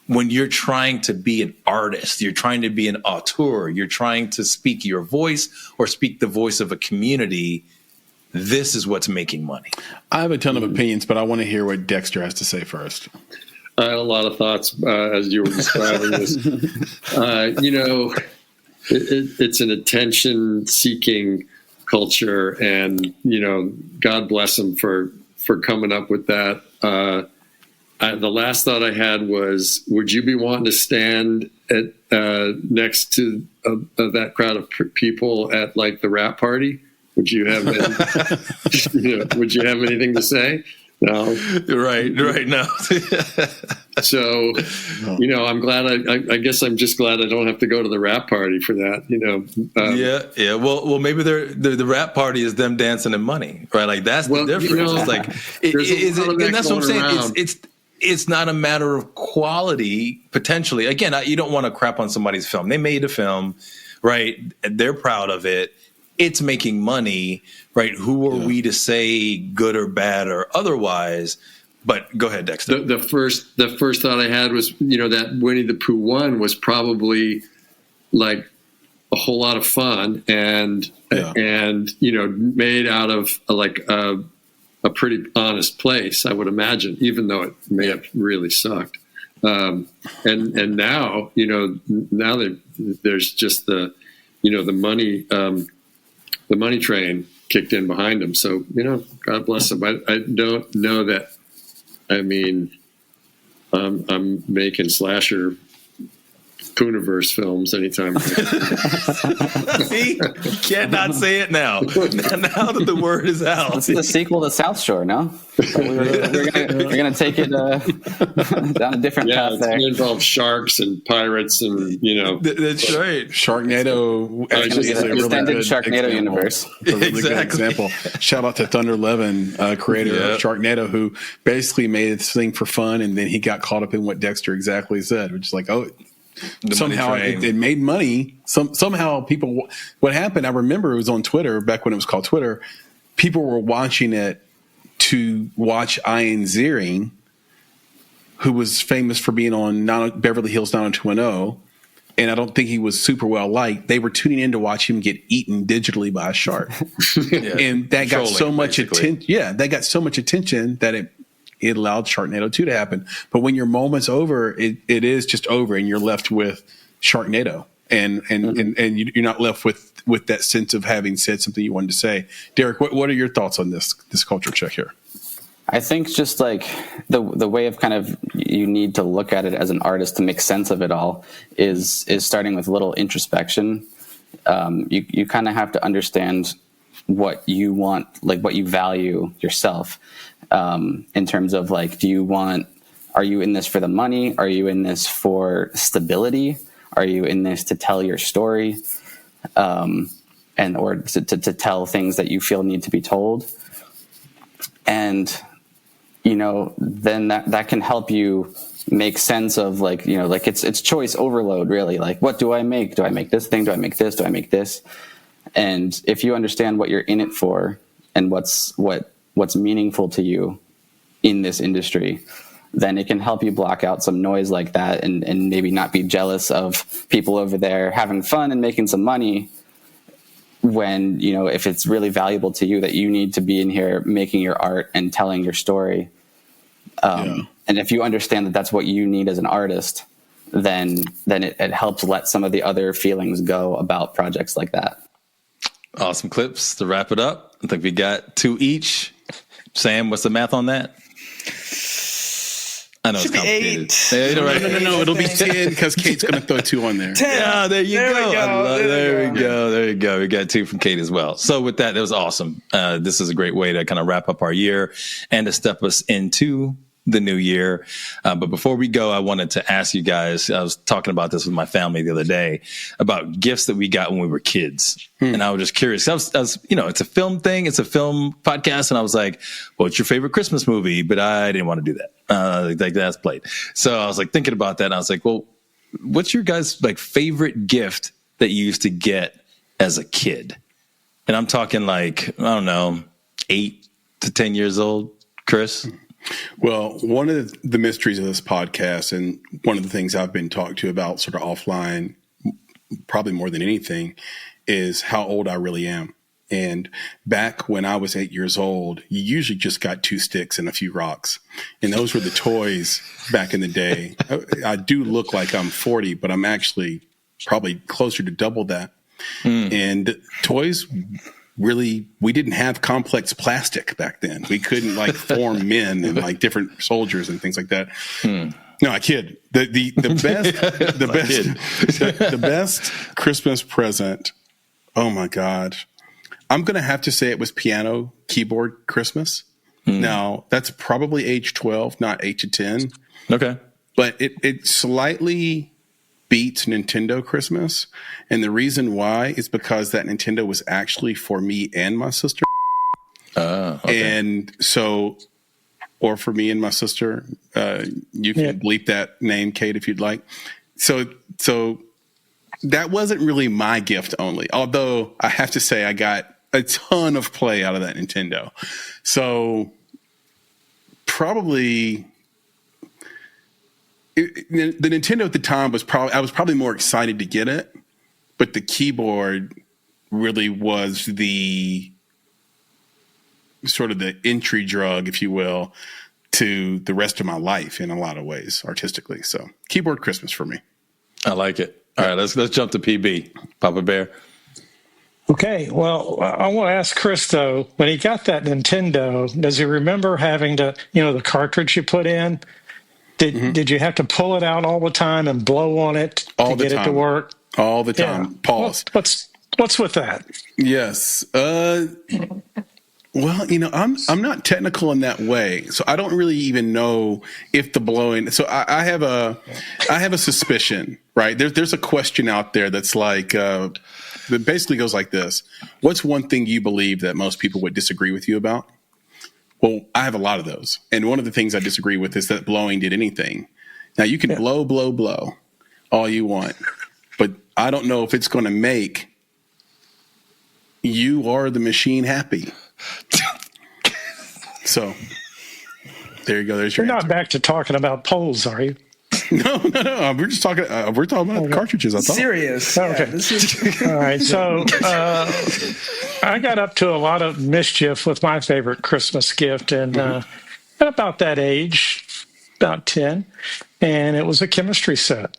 When you're trying to be an artist, you're trying to be an auteur, you're trying to speak your voice or speak the voice of a community, this is what's making money. I have a ton of opinions, but I want to hear what Dexter has to say first. I had a lot of thoughts as you were describing this. It's an attention-seeking culture, and, God bless them for coming up with that. The last thought I had was, would you be wanting to stand next to that crowd of people at like the rap party? Would you have would you have anything to say? No. Right. No. So, I'm glad. I guess I'm just glad I don't have to go to the rap party for that. Yeah. Well, maybe the rap party is them dancing and money, right? Like that's the difference. It's like, and that's what I'm saying. It's not a matter of quality, potentially. Again, you don't want to crap on somebody's film. They made a film, right? They're proud of it. It's making money, right? Who are we to say good or bad or otherwise? But go ahead, Dexter. The first thought I had was, that Winnie the Pooh one was probably like a whole lot of fun and made out of like a pretty honest place, I would imagine, even though it may have really sucked. And now, now there's just the money train kicked in behind them. So, God bless them. I don't know that. I mean, I'm making slasher Pooniverse films anytime. See, you can't not say it now. Now that the word is out, it's the sequel to South Shore. No, we're gonna take it down a different path. There, it's gonna involve sharks and pirates, and that's right. Sharknado actually is a really extended good Sharknado universe. A really good example. Shout out to Thunder Levin, creator of Sharknado, who basically made this thing for fun, and then he got caught up in what Dexter exactly said, which is like, somehow it made money. Somehow people, what happened, I remember it was on Twitter back when it was called Twitter. People were watching it to watch Ian Ziering, who was famous for being on Beverly Hills 90210. And I don't think he was super well liked. They were tuning in to watch him get eaten digitally by a shark. And that got so much attention. Yeah, that got so much attention that it allowed Sharknado 2 to happen. But when your moment's over, it is just over, and you're left with Sharknado. And you're not left with that sense of having said something you wanted to say. Derek, what are your thoughts on this culture check here? I think just like the way of kind of you need to look at it as an artist to make sense of it all is starting with a little introspection. You kind of have to understand what you want, like what you value yourself, in terms of like, are you in this for the money? Are you in this for stability? Are you in this to tell your story? Or to tell things that you feel need to be told? And, then that can help you make sense of like it's choice overload, really. Like, what do I make? Do I make this thing? Do I make this? Do I make this? And if you understand what you're in it for and what's meaningful to you in this industry, then it can help you block out some noise like that and maybe not be jealous of people over there having fun and making some money when, if it's really valuable to you that you need to be in here making your art and telling your story. And if you understand that that's what you need as an artist, then it helps let some of the other feelings go about projects like that. Awesome clips to wrap it up. I think we got 2 each. Sam, what's the math on that? I know it's complicated. No. It'll be 10 because Kate's going to throw 2 on there. 10. Yeah, there you go. There we go. We got 2 from Kate as well. So with that was awesome. This is a great way to kind of wrap up our year and to step us into the new year. But before we go, I wanted to ask you guys, I was talking about this with my family the other day about gifts that we got when we were kids. And I was just curious. I was, it's a film thing. It's a film podcast. And I was like, well, what's your favorite Christmas movie? But I didn't want to do that. Like that's played. So I was like thinking about that. And I was like, well, what's your guys' like favorite gift that you used to get as a kid? And I'm talking like, I don't know, 8 to 10 years old, Chris? Well, one of the mysteries of this podcast, and one of the things I've been talked to about sort of offline, probably more than anything, is how old I really am. And back when I was 8 years old, you usually just got 2 sticks and a few rocks. And those were the toys back in the day. I do look like I'm 40, but I'm actually probably closer to double that. And toys really, we didn't have complex plastic back then. We couldn't like form men and like different soldiers and things like that. No, I kid. The best Christmas present. Oh my God. I'm going to have to say it was piano keyboard Christmas. Now that's probably age 12, not 8 to 10. Okay. But it slightly beats Nintendo Christmas. And the reason why is because that Nintendo was actually for me and my sister. Okay. And so, or for me and my sister, you can bleep that name, Kate, if you'd like. So that wasn't really my gift only, although I have to say I got a ton of play out of that Nintendo. So probably the Nintendo at the time I was probably more excited to get it, but the keyboard really was the sort of the entry drug, if you will, to the rest of my life in a lot of ways artistically. So keyboard Christmas for me. I like it. All right, let's jump to PB. Papa Bear. Okay, well, I want to ask Chris, though, when he got that Nintendo, does he remember having to, the cartridge you put in? Did you have to pull it out all the time and blow on it to get it to work? All the time. Yeah. Pause. What's with that? Yes. Well, I'm not technical in that way, so I don't really even know if the blowing. So I have a suspicion, right? There's a question out there that's like that basically goes like this: what's one thing you believe that most people would disagree with you about? Well, I have a lot of those, and one of the things I disagree with is that blowing did anything. Now you can blow all you want, but I don't know if it's going to make you or the machine happy. So there you go. There's your You're answer. not back to talking about polls, are you? No. We're just talking. We're talking about cartridges. I thought. Serious. Okay. All right. So I got up to a lot of mischief with my favorite Christmas gift, and at about that age, about 10, and it was a chemistry set.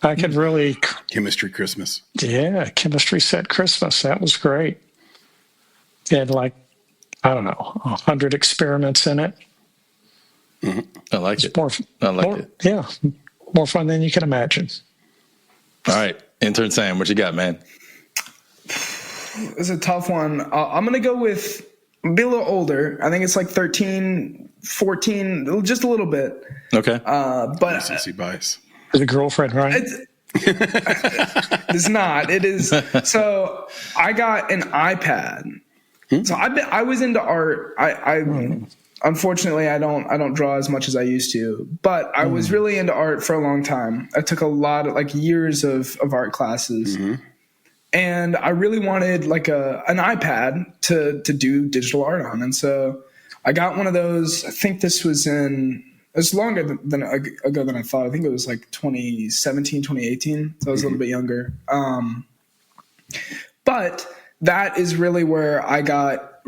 I could really chemistry Christmas. Yeah, chemistry set Christmas. That was great. It had like, I don't know, 100 experiments in it. I like it. Yeah, more fun than you can imagine. All right, Intern Sam, what you got, man? It's a tough one. I'm going to go with, be a little older. I think it's like 13, 14, just a little bit. Okay. But recency bias. The girlfriend, right? It's not. It is. So I got an iPad. So I was into art. Unfortunately, I don't draw as much as I used to, but I was really into art for a long time. I took a lot of years of art classes, and I really wanted an iPad to do digital art on. And so I got one of those. I think this was it's longer ago than I thought. I think it was like 2017, 2018. So I was a little bit younger. But that is really where I got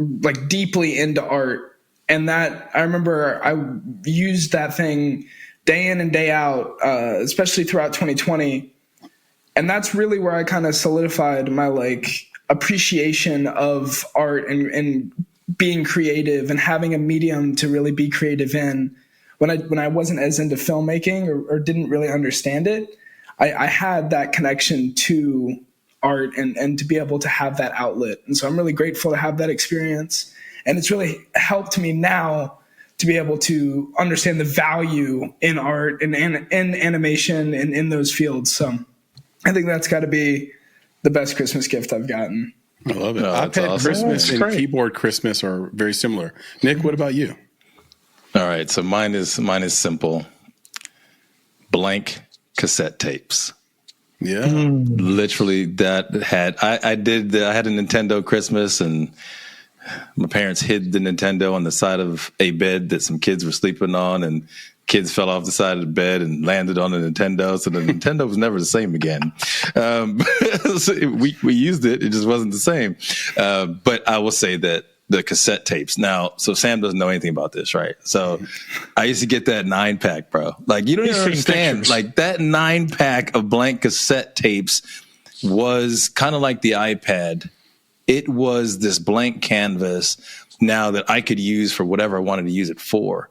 deeply into art. And that I remember I used that thing day in and day out, especially throughout 2020. And that's really where I kind of solidified my appreciation of art and being creative and having a medium to really be creative in. When I wasn't as into filmmaking or didn't really understand it, I had that connection to art and to be able to have that outlet. And so I'm really grateful to have that experience. And it's really helped me now to be able to understand the value in art and animation and in those fields. So I think that's got to be the best Christmas gift I've gotten. I love it. Oh, that's iPad awesome. Christmas and great. keyboard Christmas are very similar. Nick, what about you? All right, so mine is simple. Blank cassette tapes. Yeah. Literally that had I had a Nintendo Christmas, and my parents hid the Nintendo on the side of a bed that some kids were sleeping on, and kids fell off the side of the bed and landed on the Nintendo. So the Nintendo was never the same again. So we used it. It just wasn't the same. But I will say that the cassette tapes. Now, so Sam doesn't know anything about this, right? So I used to get that 9-pack, bro. Like, you don't even understand. Pictures. Like, that 9-pack of blank cassette tapes was kind of like the iPad. It was this blank canvas now that I could use for whatever I wanted to use it for.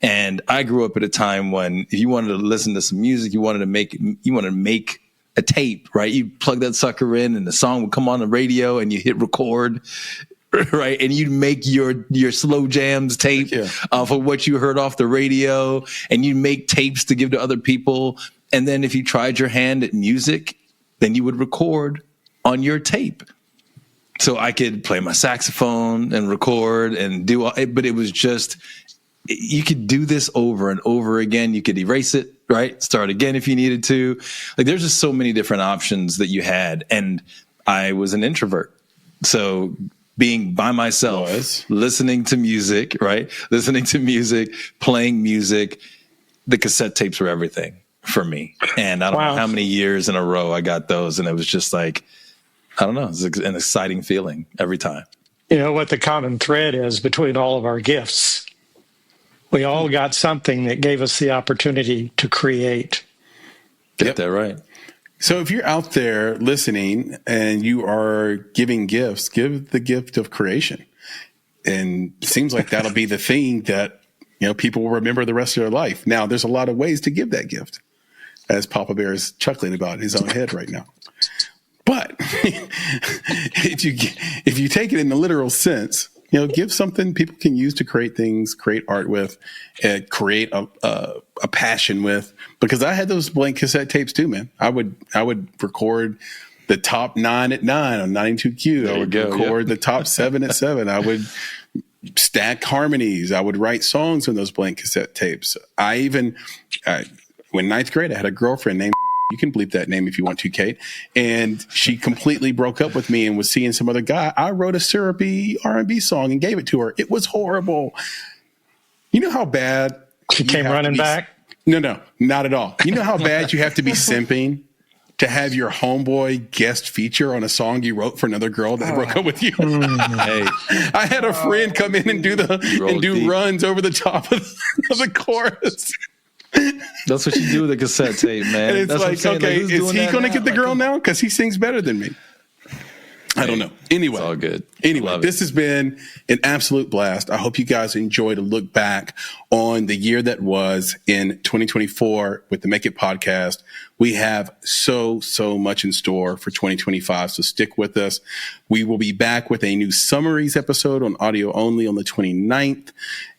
And I grew up at a time when if you wanted to listen to some music, you wanted to make a tape, right? You plug that sucker in and the song would come on the radio and you hit record, right? And you'd make your slow jams tape off of what you heard off the radio, and you'd make tapes to give to other people. And then if you tried your hand at music, then you would record on your tape. So I could play my saxophone and record and do all, but it was just, you could do this over and over again. You could erase it, right? Start again if you needed to. Like, there's just so many different options that you had. And I was an introvert. So being by myself, listening to music, right? Listening to music, playing music, the cassette tapes were everything for me. And I don't know how many years in a row I got those. And it was just like, I don't know, it's an exciting feeling every time. You know what the common thread is between all of our gifts? We all got something that gave us the opportunity to create. Get that right. So if you're out there listening and you are giving gifts, give the gift of creation. And it seems like that'll be the thing that, you know, people will remember the rest of their life. Now, there's a lot of ways to give that gift, as Papa Bear is chuckling about in his own head right now. But if you take it in the literal sense, you know, give something people can use to create things, create art with, create a passion with. Because I had those blank cassette tapes too, man. I would record the top 9 at 9 on 92Q. I would record the top 7 at 7. I would stack harmonies. I would write songs on those blank cassette tapes. I even, when 9th grade, I had a girlfriend named, you can bleep that name if you want to, Kate. And she completely broke up with me and was seeing some other guy. I wrote a syrupy R&B song and gave it to her. It was horrible. You know how bad she came running back? No, not at all. You know how bad you have to be simping to have your homeboy guest feature on a song you wrote for another girl that broke up with you? Hey, I had a friend come in and do runs over the top of the chorus. That's what you do with a cassette tape, man. And it's That's like, okay, like, is he going to get the girl now? Because he sings better than me. I don't know. Anyway, it's all good. Anyway, this has been an absolute blast. I hope you guys enjoyed a look back on the year that was in 2024 with the Make It podcast. We have so much in store for 2025. So stick with us. We will be back with a new summaries episode on audio only on the 29th.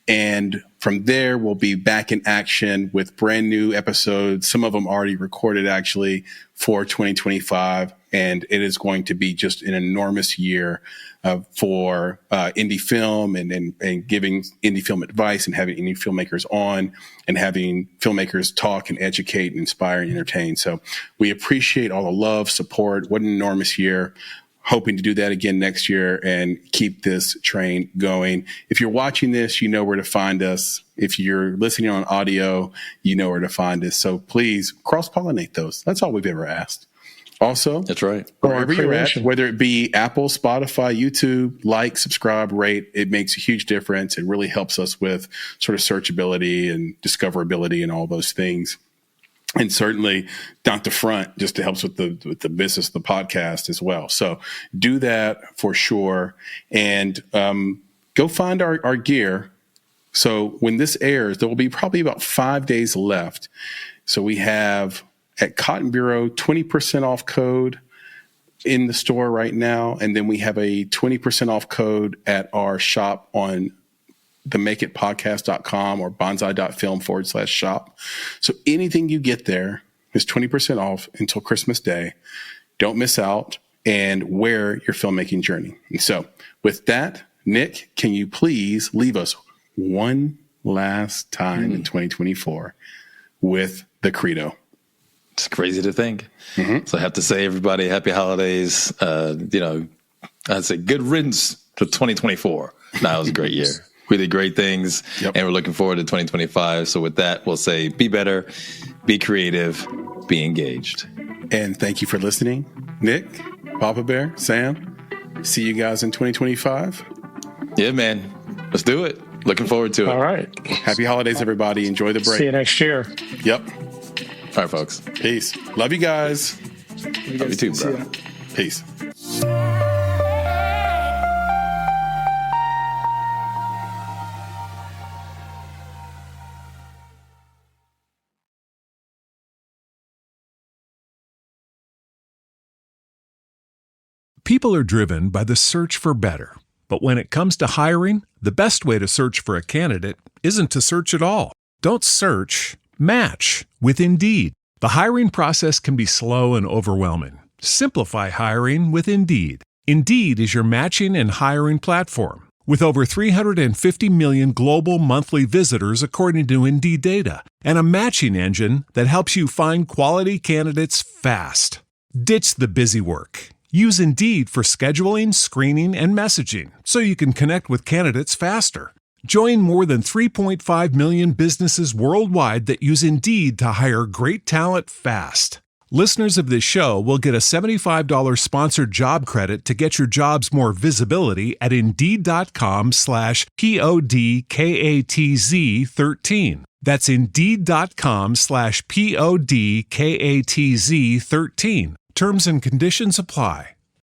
And from there, we'll be back in action with brand new episodes. Some of them already recorded actually for 2025. And it is going to be just an enormous year for indie film and giving indie film advice and having indie filmmakers on and having filmmakers talk and educate and inspire and entertain. So we appreciate all the love, support. What an enormous year. Hoping to do that again next year and keep this train going. If you're watching this, you know where to find us. If you're listening on audio, you know where to find us. So please cross-pollinate those. That's all we've ever asked. Also, that's right. Wherever you're at, whether it be Apple, Spotify, YouTube, like, subscribe, rate, it makes a huge difference. It really helps us with sort of searchability and discoverability and all those things. and certainly down to front just to help with the business, the podcast as well. So do that for sure. And go find our gear. So when this airs, there will be probably about 5 days left. So we have at Cotton Bureau 20% off code in the store right now. And then we have a 20% off code at our shop on themakeitpodcast.com or bonsai.film/shop. So anything you get there is 20% off until Christmas Day. Don't miss out and wear your filmmaking journey. And so with that, Nick, can you please leave us one last time in 2024 with the credo? It's crazy to think. So I have to say, everybody, happy holidays. I'd say good riddance to 2024. That was a great year. We did great things, and we're looking forward to 2025. So with that, we'll say be better, be creative, be engaged. And thank you for listening. Nick, Papa Bear, Sam, see you guys in 2025. Yeah, man. Let's do it. Looking forward to it. All right. Happy holidays, everybody. Enjoy the break. See you next year. Yep. All right, folks. Peace. Love you guys. Love you too, bro. Peace. People are driven by the search for better. But when it comes to hiring, the best way to search for a candidate isn't to search at all. Don't search, match with Indeed. The hiring process can be slow and overwhelming. Simplify hiring with Indeed. Indeed is your matching and hiring platform. With over 350 million global monthly visitors according to Indeed data, and a matching engine that helps you find quality candidates fast. Ditch the busy work. Use Indeed for scheduling, screening, and messaging so you can connect with candidates faster. Join more than 3.5 million businesses worldwide that use Indeed to hire great talent fast. Listeners of this show will get a $75 sponsored job credit to get your jobs more visibility at Indeed.com/PODKATZ13. That's Indeed.com/PODKATZ13. Terms and conditions apply.